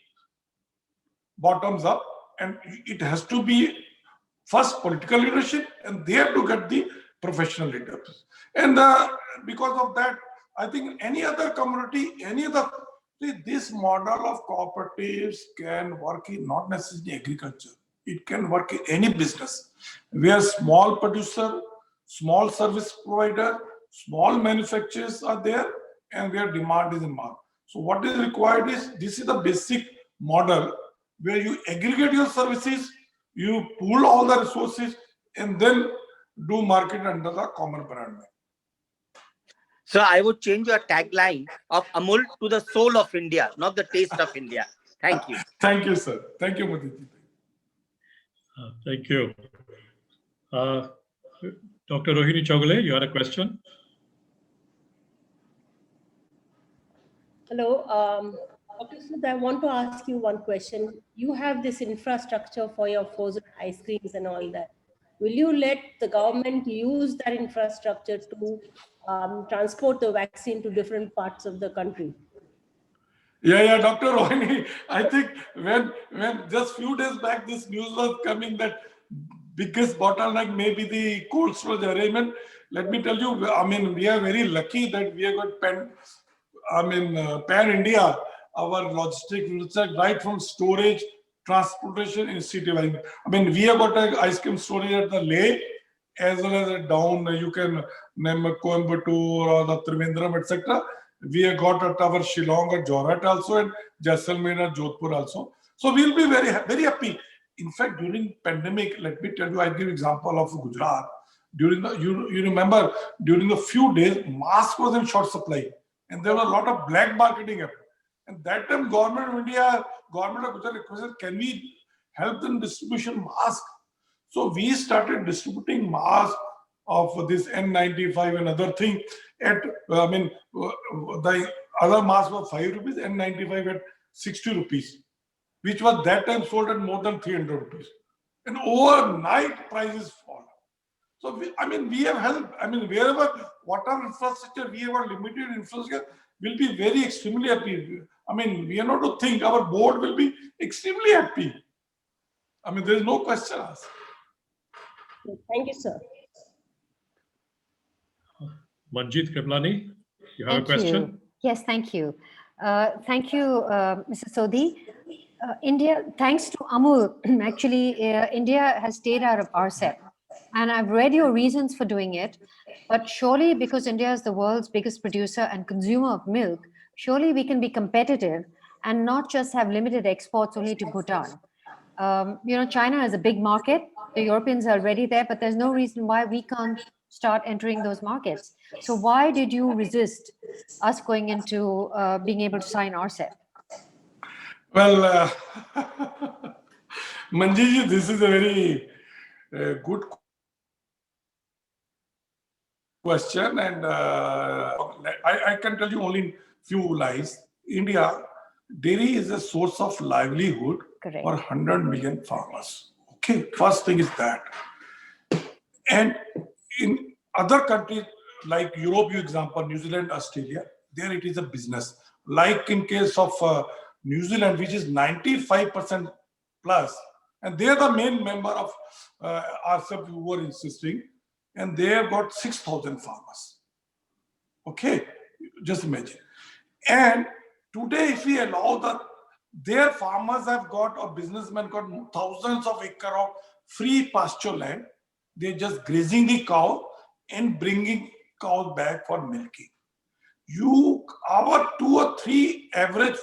bottoms up, and it has to be first political leadership, and they have to get the professional leaders. And because of that, I think any other community, this model of cooperatives can work in not necessarily agriculture. It can work in any business where small producer, small service provider, small manufacturers are there, and where demand is in market. So what is required is, this is the basic model where you aggregate your services, you pool all the resources, and then do market under the common brand name. So I would change your tagline of Amul to the soul of India, not the taste of India. Thank you. Thank you, sir. Thank you, Modi. Thank you. Dr. Rohini Chogale, you had a question? Hello. Dr. Sudh, I want to ask you one question. You have this infrastructure for your frozen ice creams and all that. Will you let the government use that infrastructure to transport the vaccine to different parts of the country? Yeah, Dr. Rohini, I think when just few days back this news was coming that biggest bottleneck may be the cold storage arrangement. Let me tell you, I mean, we are very lucky that we have got pan-India, our logistics, right from storage, transportation, and city line. I mean, we have got an ice cream storage at the Leh, as well as down, you can name Coimbatore or the Trivandrum, etc. We have got at our Shillong or Jorhat also, and Jaisalmer and Jodhpur also. So we'll be very, very happy. In fact, during pandemic, let me tell you, I give example of Gujarat. During the, you remember, during the few days, mask was in short supply, and there was a lot of black marketing happening. And that time, government of India, government of Gujarat requested, can we help them distribution mask? So we started distributing mask of this N95 and other thing at, the other mask was 5 rupees, N95 at 60 rupees, which was that time sold at more than 300 rupees. And overnight prices fall. So, we have helped. I mean, wherever, whatever infrastructure, we have a limited infrastructure, we'll be very extremely happy. I mean, we are not to think, our board will be extremely happy. I mean, there is no question asked. Thank you, sir. Manjeet Kriplani, you have a question? Yes, thank you. Thank you, Mr. Sodhi. India, thanks to Amul, actually, India has stayed out of RCEP. And I've read your reasons for doing it. But surely, because India is the world's biggest producer and consumer of milk, surely we can be competitive and not just have limited exports only to Bhutan. China is a big market. The Europeans are already there, but there's no reason why we can't start entering those markets. So why did you resist us going into being able to sign RCEP? Well, Manjeet, this is a very good question, and I can tell you only in few lines. India, dairy is a source of livelihood Correct. for 100 million farmers. Okay, first thing is that. And in other countries like Europe, you example, New Zealand, Australia, there it is a business. Like in case of New Zealand, which is 95% plus, and they are the main member of RCEP who were insisting, and they have got 6,000 farmers. Okay, just imagine. And today, if we allow their farmers have got, or businessmen got thousands of acres of free pasture land, they're just grazing the cow and bringing cows back for milking. Our 2 or 3 average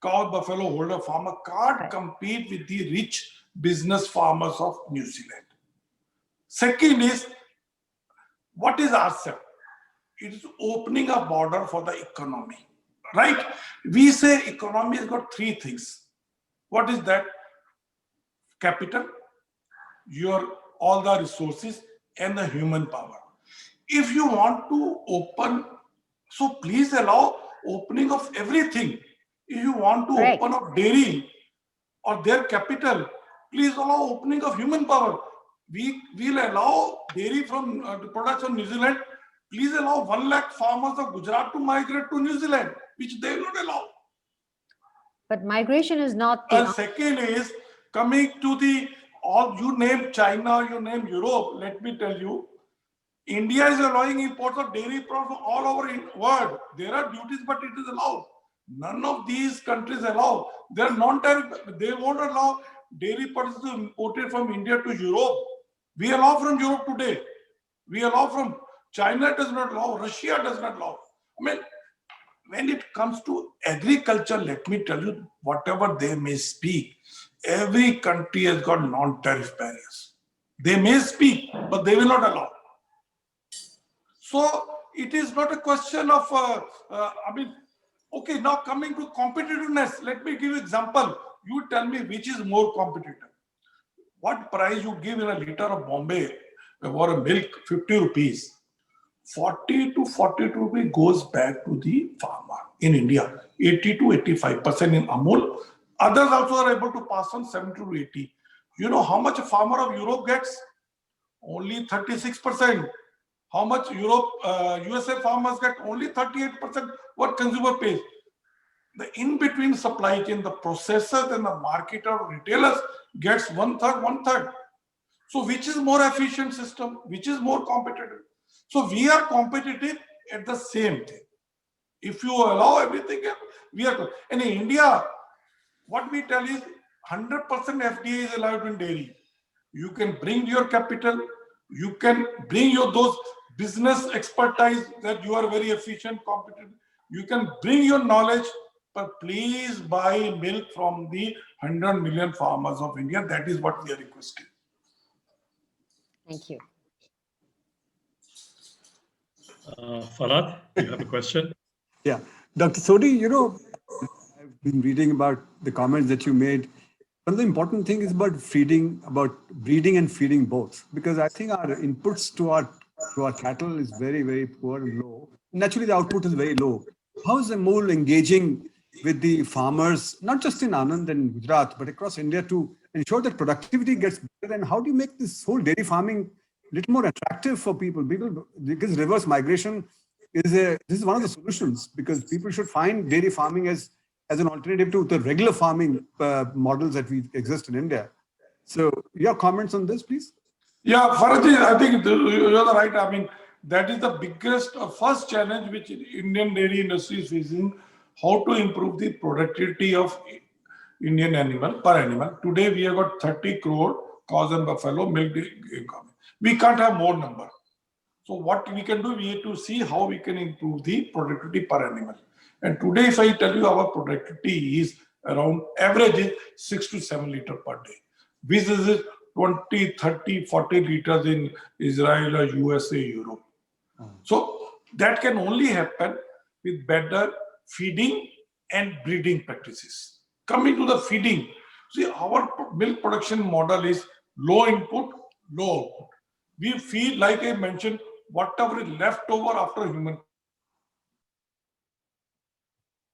cow buffalo holder farmer can't compete with the rich business farmers of New Zealand. Second is, what is RCEP? It is opening a border for the economy, right? We say economy has got 3 things. What is that? Capital, all the resources, and the human power. If you want to open, so please allow opening of everything. If you want to open up dairy or their capital, please allow opening of human power. We will allow dairy from the products of New Zealand. Please allow 1 lakh farmers of Gujarat to migrate to New Zealand, which they will not allow. But migration is not the... And second is, coming to you name China, you name Europe, let me tell you, India is allowing imports of dairy products from all over the world. There are duties, but it is allowed. None of these countries allow. They are non-tariff. They won't allow dairy products to imported from India to Europe. We allow from Europe today. We allow from China does not allow. Russia does not allow. I mean, when it comes to agriculture, let me tell you, whatever they may speak, every country has got non-tariff barriers. They may speak, but they will not allow. So it is not a question of, okay, now coming to competitiveness, let me give you an example. You tell me which is more competitive. What price you give in a liter of Bombay or a milk, 50 rupees. 40 to 42 rupees goes back to the farmer in India. 80 to 85% in Amul. Others also are able to pass on 70 to 80. You know how much a farmer of Europe gets? Only 36%. How much USA farmers get? Only 38% what consumer pays. The in-between supply chain, the processors and the marketer or retailers gets 1/3. So which is more efficient system? Which is more competitive? So we are competitive at the same thing. If you allow everything, we are. And in India, what we tell is 100% FDI is allowed in dairy. You can bring your capital, you can bring those business expertise that you are very efficient, competent. You can bring your knowledge, but please buy milk from the 100 million farmers of India. That is what we are requesting. Thank you. Farhad, you have a question? Yeah. Dr. Sodhi, I've been reading about the comments that you made. One of the important things is about breeding and feeding both, because I think our inputs to our cattle is very, very poor and low. Naturally, the output is very low. How is Amul engaging with the farmers, not just in Anand and Gujarat, but across India to ensure that productivity gets better? And how do you make this whole dairy farming a little more attractive for people? Because reverse migration this is one of the solutions, because people should find dairy farming as an alternative to the regular farming models that we exist in India. So your comments on this, please? Yeah, Farhad, I think you're right. I mean, that is the biggest first challenge which Indian dairy industry is facing, how to improve the productivity of Indian per animal. Today, we have got 30 crore cows and buffalo milk income. We can't have more number. So what we can do, we have to see how we can improve the productivity per animal. And today, if I tell you our productivity is around average is 6 to 7 liters per day. versus 20, 30, 40 liters in Israel or USA, Europe. So that can only happen with better feeding and breeding practices. Coming to the feeding, see, our milk production model is low input, low output. We feed, like I mentioned, whatever is left over after human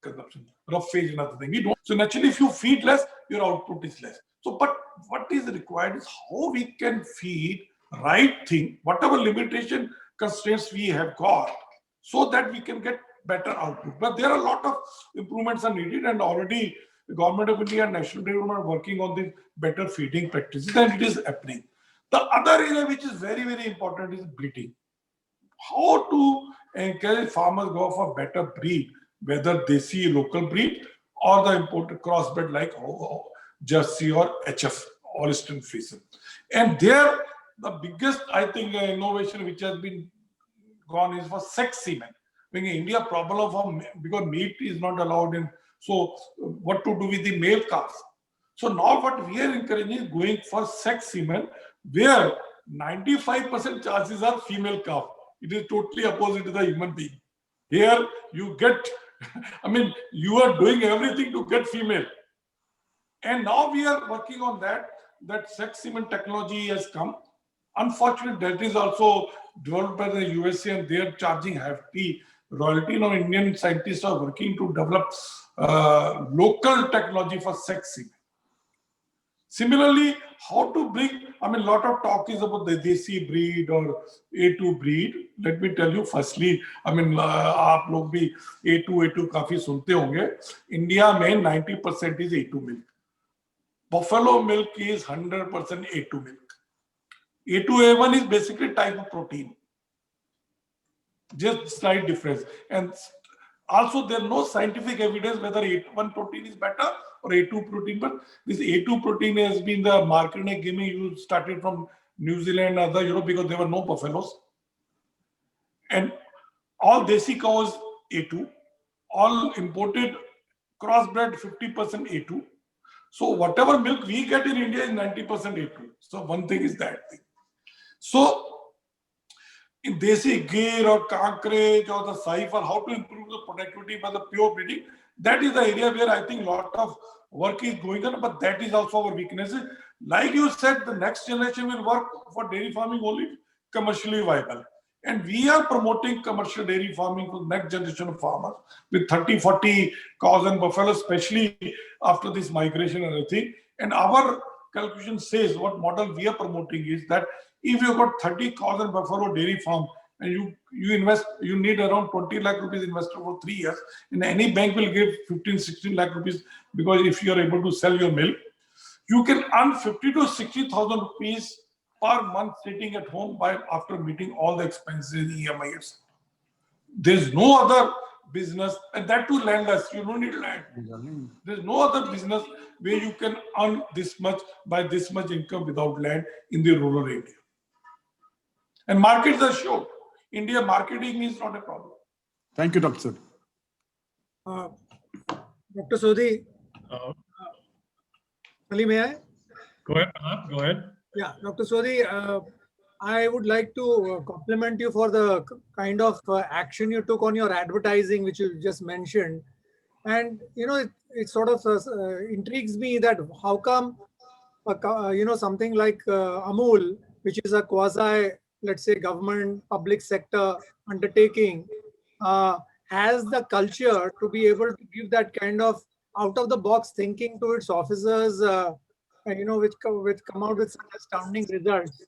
consumption, roughage and other thing. We don't. So naturally, if you feed less, your output is less. So, but what is required is how we can feed right thing, whatever limitation constraints we have got, so that we can get better output. But there are a lot of improvements are needed, and already the Government of India and National Development are working on the better feeding practices, and it is happening. The other area which is very, very important is breeding. How to encourage farmers go for better breed, whether they see local breed or the imported crossbred like Jersey or HF, Holstein Friesian. And there, the biggest, I think, innovation which has been gone is for sex semen. In India, problem of because meat is not allowed in. So, what to do with the male calves? So now what we are encouraging is going for sex semen, where 95% chances are female calf. It is totally opposite to the human being. Here you get, I mean, you are doing everything to get female. And now we are working on that. That sex semen technology has come. Unfortunately, that is also developed by the USA, and they are charging hefty royalty. Now, Indian scientists are working to develop local technology for sex semen. Similarly, how to bring, I mean, a lot of talk is about the Desi breed or A2 breed. Let me tell you, firstly, I mean, आप लोग भी A2 काफी सुनते होंगे. India में 90% is A2 milk. Buffalo milk is 100% A2 milk. A2A1 is basically type of protein. Just slight difference. And also, there is no scientific evidence whether A1 protein is better or A2 protein, but this A2 protein has been the marketing gimmick you started from New Zealand and other Europe because there were no buffaloes. And all Desi cows A2, all imported crossbred 50% A2. So whatever milk we get in India is 90% A2. So one thing is that thing. So in Desi Gir or Kankrej or the Saifar, how to improve the productivity by the pure breeding, that is the area where I think a lot of work is going on, but that is also our weakness. Like you said, the next generation will work for dairy farming only commercially viable. And we are promoting commercial dairy farming for the next generation of farmers with 30, 40 cows and buffaloes, especially after this migration and everything. And our calculation says what model we are promoting is that if you've got 30 cows and buffalo dairy farm and you invest, you need around 20 lakh rupees investor for 3 years, and any bank will give 15, 16 lakh rupees because if you are able to sell your milk, you can earn 50 to 60,000 rupees per month sitting at home by after meeting all the expenses, EMIs. There's no other business, and that too landless. You don't need land. There's no other business where you can earn this much by this much income without land in the rural area. And markets are short. India marketing is not a problem. Thank you, Dr. Sodhi. Dr. Sodhi, may I? Go ahead. Go ahead. Yeah, Dr. Sodhi, I would like to compliment you for the kind of action you took on your advertising, which you just mentioned. And, you know, it sort of intrigues me that how come, you know, something like Amul, which is a quasi, let's say, government, public sector undertaking, has the culture to be able to give that kind of out-of-the-box thinking to its officers, you know, which come out with such astounding results.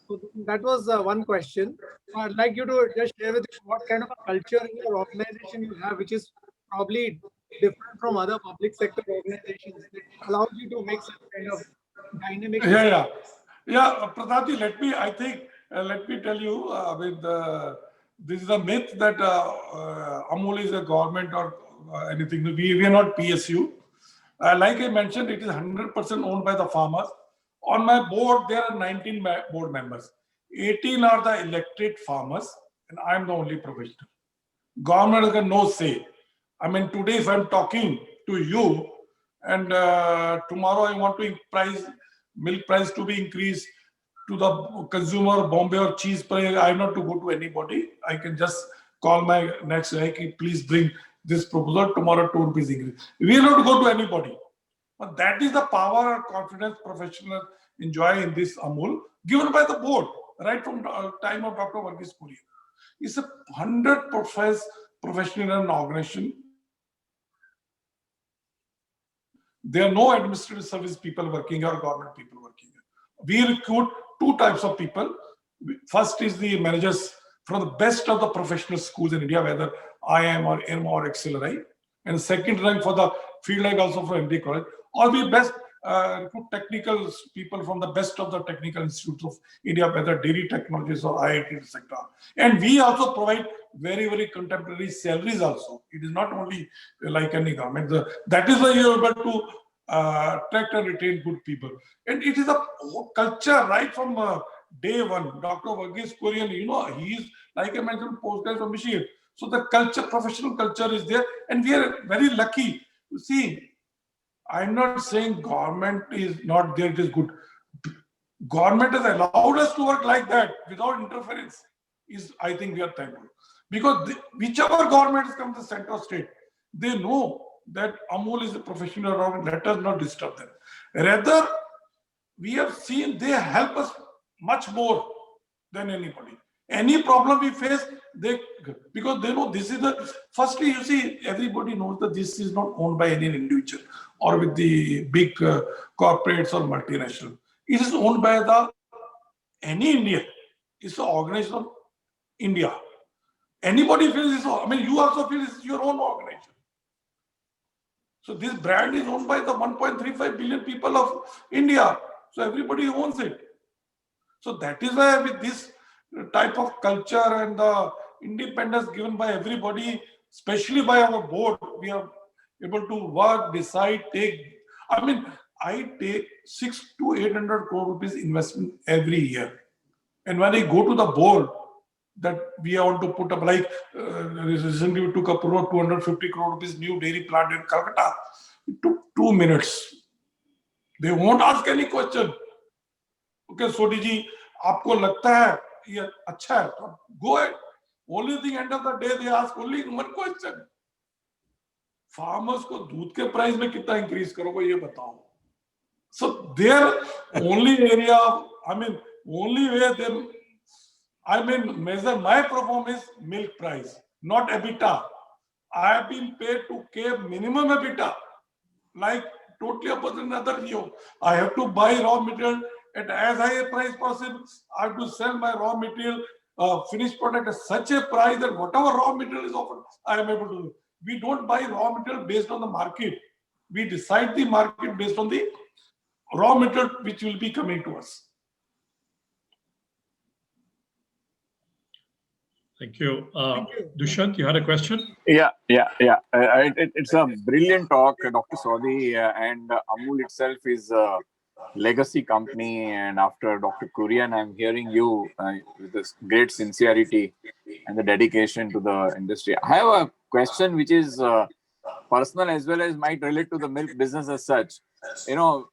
So that was one question. I'd like you to just share with us what kind of a culture in your organization you have, which is probably different from other public sector organizations that allows you to make such kind of dynamic. Yeah, Pratapji, let me tell you, this is a myth that Amul is a government or anything. We are not PSU. Like I mentioned, it is 100% owned by the farmers. On my board, there are 19 board members. 18 are the elected farmers, and I am the only professional. Government has got no say. I mean, today, if I'm talking to you, and tomorrow I want to price milk price to be increased to the consumer, Bombay or cheese price, I not to go to anybody. I can just call my next guy, please bring this proposal, tomorrow 2 rupees increase. We are not to go to anybody. But that is the power and confidence professionals enjoy in this Amul, given by the board, right from the time of Dr. Varghese Kurian. It's a 100% professional organization. There are no administrative service people working or government people working. We recruit 2 types of people. First is the managers from the best of the professional schools in India, whether IIM or IRMA or XLRI. And second rank for the field like also from MD College. Or we best recruit technical people from the best of the technical institutes of India, whether dairy technologies or IIT, etc. And we also provide very, very contemporary salaries also. It is not only like any government. That is why you are able to attract and retain good people. And it is a culture right from day one. Dr. Varghese Kurian, you know, he is, like I mentioned, postgrad from Michigan. So the culture, professional culture is there. And we are very lucky. You see, I'm not saying government is not there, it is good. Government has allowed us to work like that without interference. I think we are thankful. Because whichever government has come to the center of state, they know that Amul is a professional organization. Let us not disturb them. Rather, we have seen they help us much more than anybody. Any problem we face, because they know this is the, firstly, you see, everybody knows that this is not owned by any individual or with the big corporates or multinational. It is owned by any Indian. It's an organization of India. Anybody feels this, I mean, you also feel it's your own organization. So this brand is owned by the 1.35 billion people of India. So everybody owns it. So that is why with this type of culture and the independence given by everybody, especially by our board, we are able to work, decide, take. I mean, I take 600 to 800 crore rupees investment every year. And when I go to the board, that we want to put up, like recently we took up 250 crore rupees new dairy plant in Calcutta. It took 2 minutes. They won't ask any question. Okay, Sodhi ji, आपको लगता है ये अच्छा है? Go ahead. Only thing end of the day they ask only one question. Farmers को दूध के price में कितना इंक्रीज करोगे ये बताओ. So their only area, I mean, only way they, I mean, measure my performance is milk price, not EBITDA. I have been paid to keep minimum EBITDA, like totally opposite another CEO. I have to buy raw material at as high a price possible. I have to sell my raw material, finished product at such a price that whatever raw material is offered, I am able to do. We don't buy raw material based on the market. We decide the market based on the raw material which will be coming to us. Thank you. Dushyant, you had a question? Yeah. It's a brilliant talk, Dr. Sodhi, and Amul itself is a legacy company. And after Dr. Kurian, I'm hearing you with this great sincerity and the dedication to the industry. I have a question which is personal as well as might relate to the milk business as such. You know,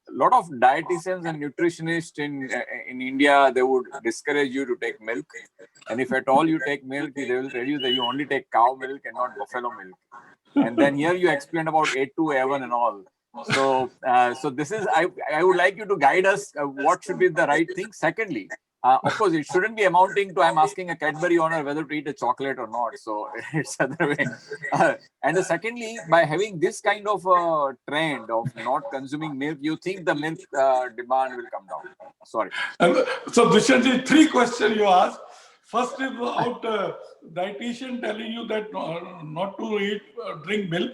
a lot of dietitians and nutritionists in India, they would discourage you to take milk. And if at all you take milk, they will tell you that you only take cow milk and not buffalo milk. And then here you explained about 8-to-11 and all. So, so this is, I would like you to guide us what should be the right thing. Secondly, of course, it shouldn't be amounting to I'm asking a Cadbury owner whether to eat a chocolate or not. So it's other way. And secondly, by having this kind of trend of not consuming milk, you think the milk demand will come down? Sorry. So Dushyant, 3 questions you asked. First is about dietitian telling you that not to eat, drink milk.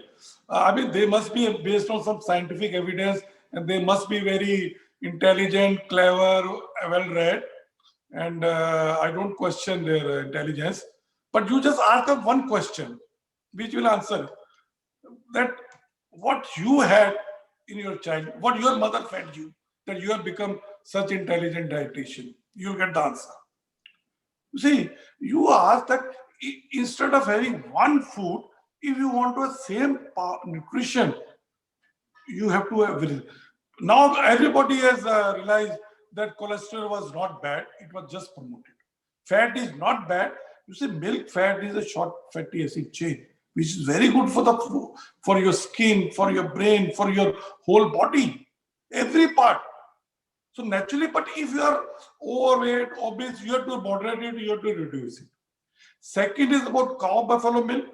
I mean, they must be based on some scientific evidence, and they must be very intelligent, clever, well-read. And I don't question their intelligence. But you just ask them one question, which will answer that what you had in your child, what your mother fed you, that you have become such intelligent dietitian. You'll get the answer. You see, you ask that instead of having one food, if you want to have same nutrition, you have to have Now everybody has realized that cholesterol was not bad. It was just promoted. Fat is not bad. You see, milk fat is a short fatty acid chain, which is very good for your skin, for your brain, for your whole body, every part. So naturally, but if you are overweight, obese, you have to moderate it, you have to reduce it. Second is about cow buffalo milk.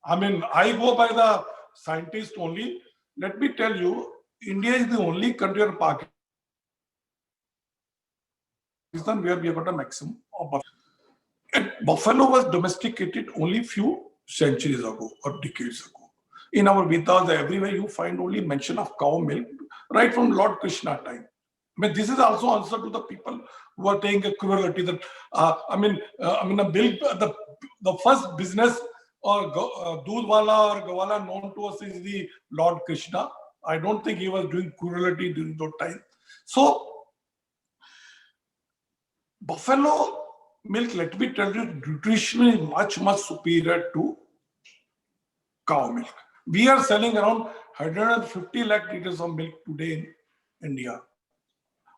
I mean, I go by the scientist only. Let me tell you, India is the only country in Pakistan where we have got a maximum of buffalo. And buffalo was domesticated only few centuries ago or decades ago. In our Vedas, everywhere you find only mention of cow milk, right from Lord Krishna time. I mean, this is also answer to the people who are saying a cruelty that the first business or Dudwala or Gawala known to us is the Lord Krishna. I don't think he was doing cruelty during that time. So, buffalo milk, let me tell you, nutrition is much, much superior to cow milk. We are selling around 150 lakh liters of milk today in India.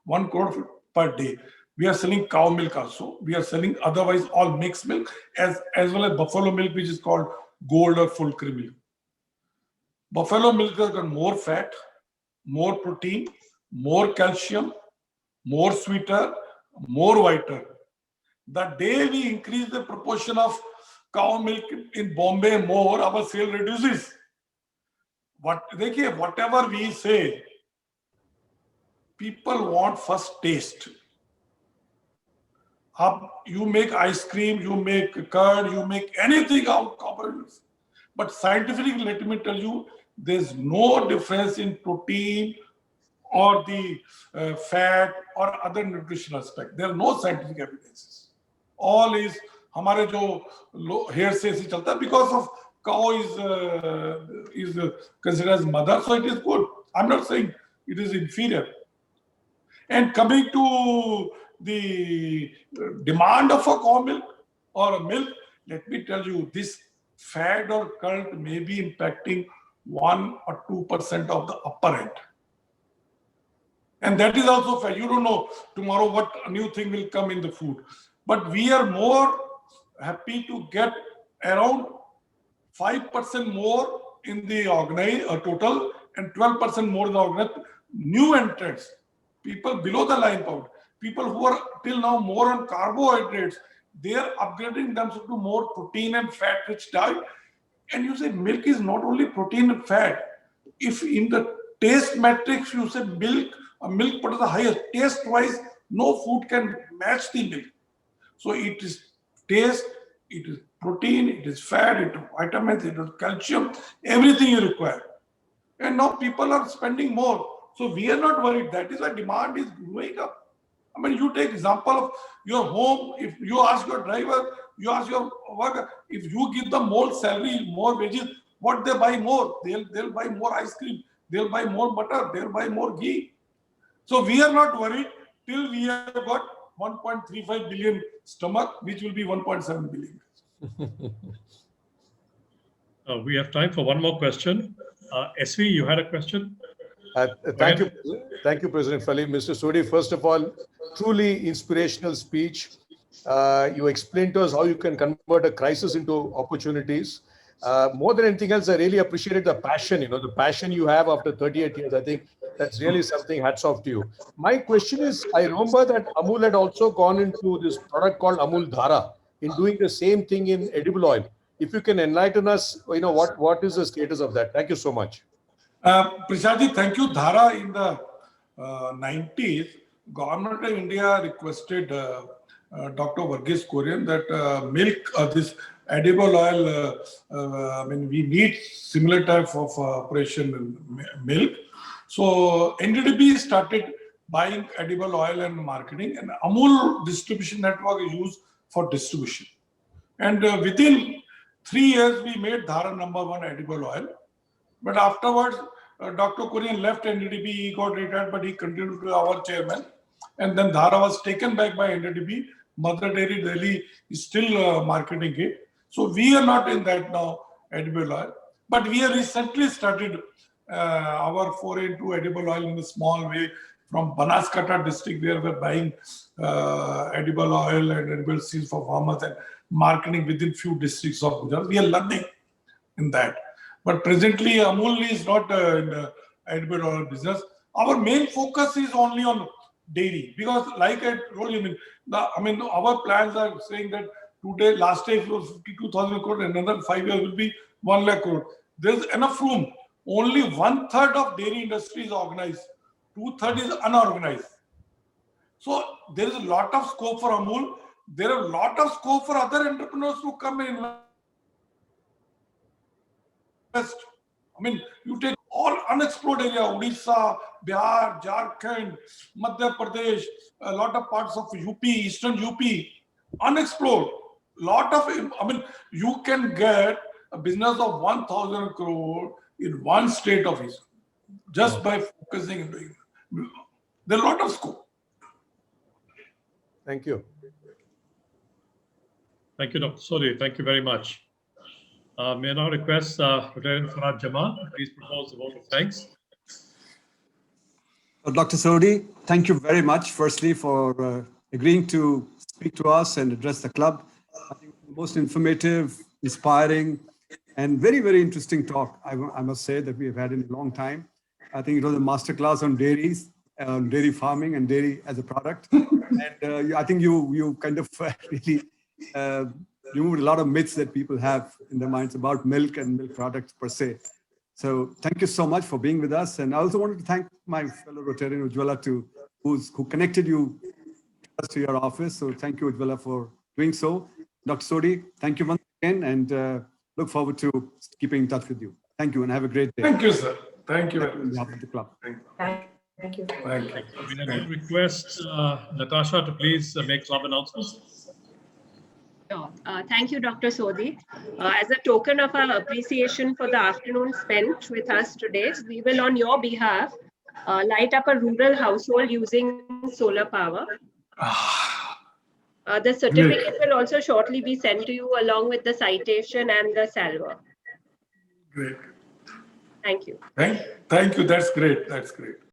1 crore per day. We are selling cow milk also. We are selling otherwise all mixed milk as well as buffalo milk, which is called gold or full cream milk. Buffalo milk has got more fat, more protein, more calcium, more sweeter, more whiter. The day we increase the proportion of cow milk in Bombay more, our sale reduces. Whatever we say, people want first taste. You make ice cream, you make curd, you make anything out of copper milk. But scientifically, let me tell you, there's no difference in protein or the fat or other nutritional aspect. There are no scientific evidences. All is हमारे जो hair से चलता है because of cow is considered as mother, so it is good. I'm not saying it is inferior. And coming to the demand of a cow milk or a milk, let me tell you, this fad or cult may be impacting 1 or 2% of the upper end. And that is also fair. You don't know tomorrow what new thing will come in the food. But we are more happy to get around 5% more in the organized total and 12% more in the organized new entrants. People below the line pound, people who are till now more on carbohydrates, they are upgrading themselves to more protein and fat-rich diet. And you say milk is not only protein and fat. If in the taste matrix you say milk put the highest, taste-wise, no food can match the milk. So it is taste, it is protein, it is fat, it is vitamins, it is calcium, everything you require. And now people are spending more. So we are not worried. That is why demand is going up. I mean, you take example of your home. If you ask your driver, you ask your worker, if you give them more salary, more wages, what they buy more? They'll buy more ice cream. They'll buy more butter. They'll buy more ghee. So we are not worried till we have got 1.35 billion stomach, which will be 1.7 billion. We have time for one more question. SV, you had a question? Thank you, President Fali. Mr. Sodhi, first of all, truly inspirational speech. You explained to us how you can convert a crisis into opportunities. More than anything else, I really appreciated the passion, the passion you have after 38 years. I think that's really something, hats off to you. My question is, I remember that Amul had also gone into this product called Amul Dhara in doing the same thing in edible oil. If you can enlighten us, what is the status of that? Thank you so much. Prashadji, thank you. Dhara in the 90s, Government of India requested Dr. Varghese Kurian that milk, this edible oil, we need similar type of operation in milk. So NDDB started buying edible oil and marketing, and Amul distribution network is used for distribution. And within 3 years, we made Dhara #1 edible oil. But afterwards, Dr. Kurian left NDDB, he got retired, but he continued to be our chairman. And then Dhara was taken back by NDDB. Mother Dairy Delhi is still marketing it. So we are not in that now, edible oil. But we have recently started our foray into edible oil in a small way from Banaskantha district, where we're buying edible oil and edible seeds for farmers and marketing within few districts of Gujarat. We are learning in that. But presently, Amul is not in the edible oil business. Our main focus is only on dairy, because like I told you, our plans are saying that today, last year it was 52,000 crore, and another 5 years will be 1 lakh crore. There's enough room. Only 1/3 of dairy industry is organized. 2/3 is unorganized. So there is a lot of scope for Amul. There are a lot of scope for other entrepreneurs to come and invest. You take all unexplored area, Odisha, Bihar, Jharkhand, Madhya Pradesh, a lot of parts of UP, Eastern UP, unexplored. Lot of, you can get a business of 1,000 crore in one state of Israel just by focusing and doing. There's a lot of scope. Thank you. Thank you, Dr. Sodhi. Thank you very much. May I now request Rotarian Farhad Jamal to please propose the vote of thanks. Dr. Sodhi, thank you very much, firstly, for agreeing to speak to us and address the club. I think the most informative, inspiring, and very, very interesting talk, I must say, that we have had in a long time. I think it was a masterclass on dairies, dairy farming and dairy as a product. And I think you kind of really removed a lot of myths that people have in their minds about milk and milk products per se. So thank you so much for being with us. And I also wanted to thank my fellow Rotarian Ujjwala who connected you to your office. So thank you, Ujjwala, for doing so. Dr. Sodhi, thank you once again, and look forward to keeping in touch with you. Thank you and have a great day. Thank you, sir. Thank you very much. On behalf of the club. Thank you. Thank you. Thank you. May I request Natasha to please make club announcements. Sure. Thank you, Dr. Sodhi. As a token of our appreciation for the afternoon spent with us today, we will, on your behalf, light up a rural household using solar power. The certificate will also shortly be sent to you along with the citation and the salver. Great. Thank you. Thank you. That's great. That's great.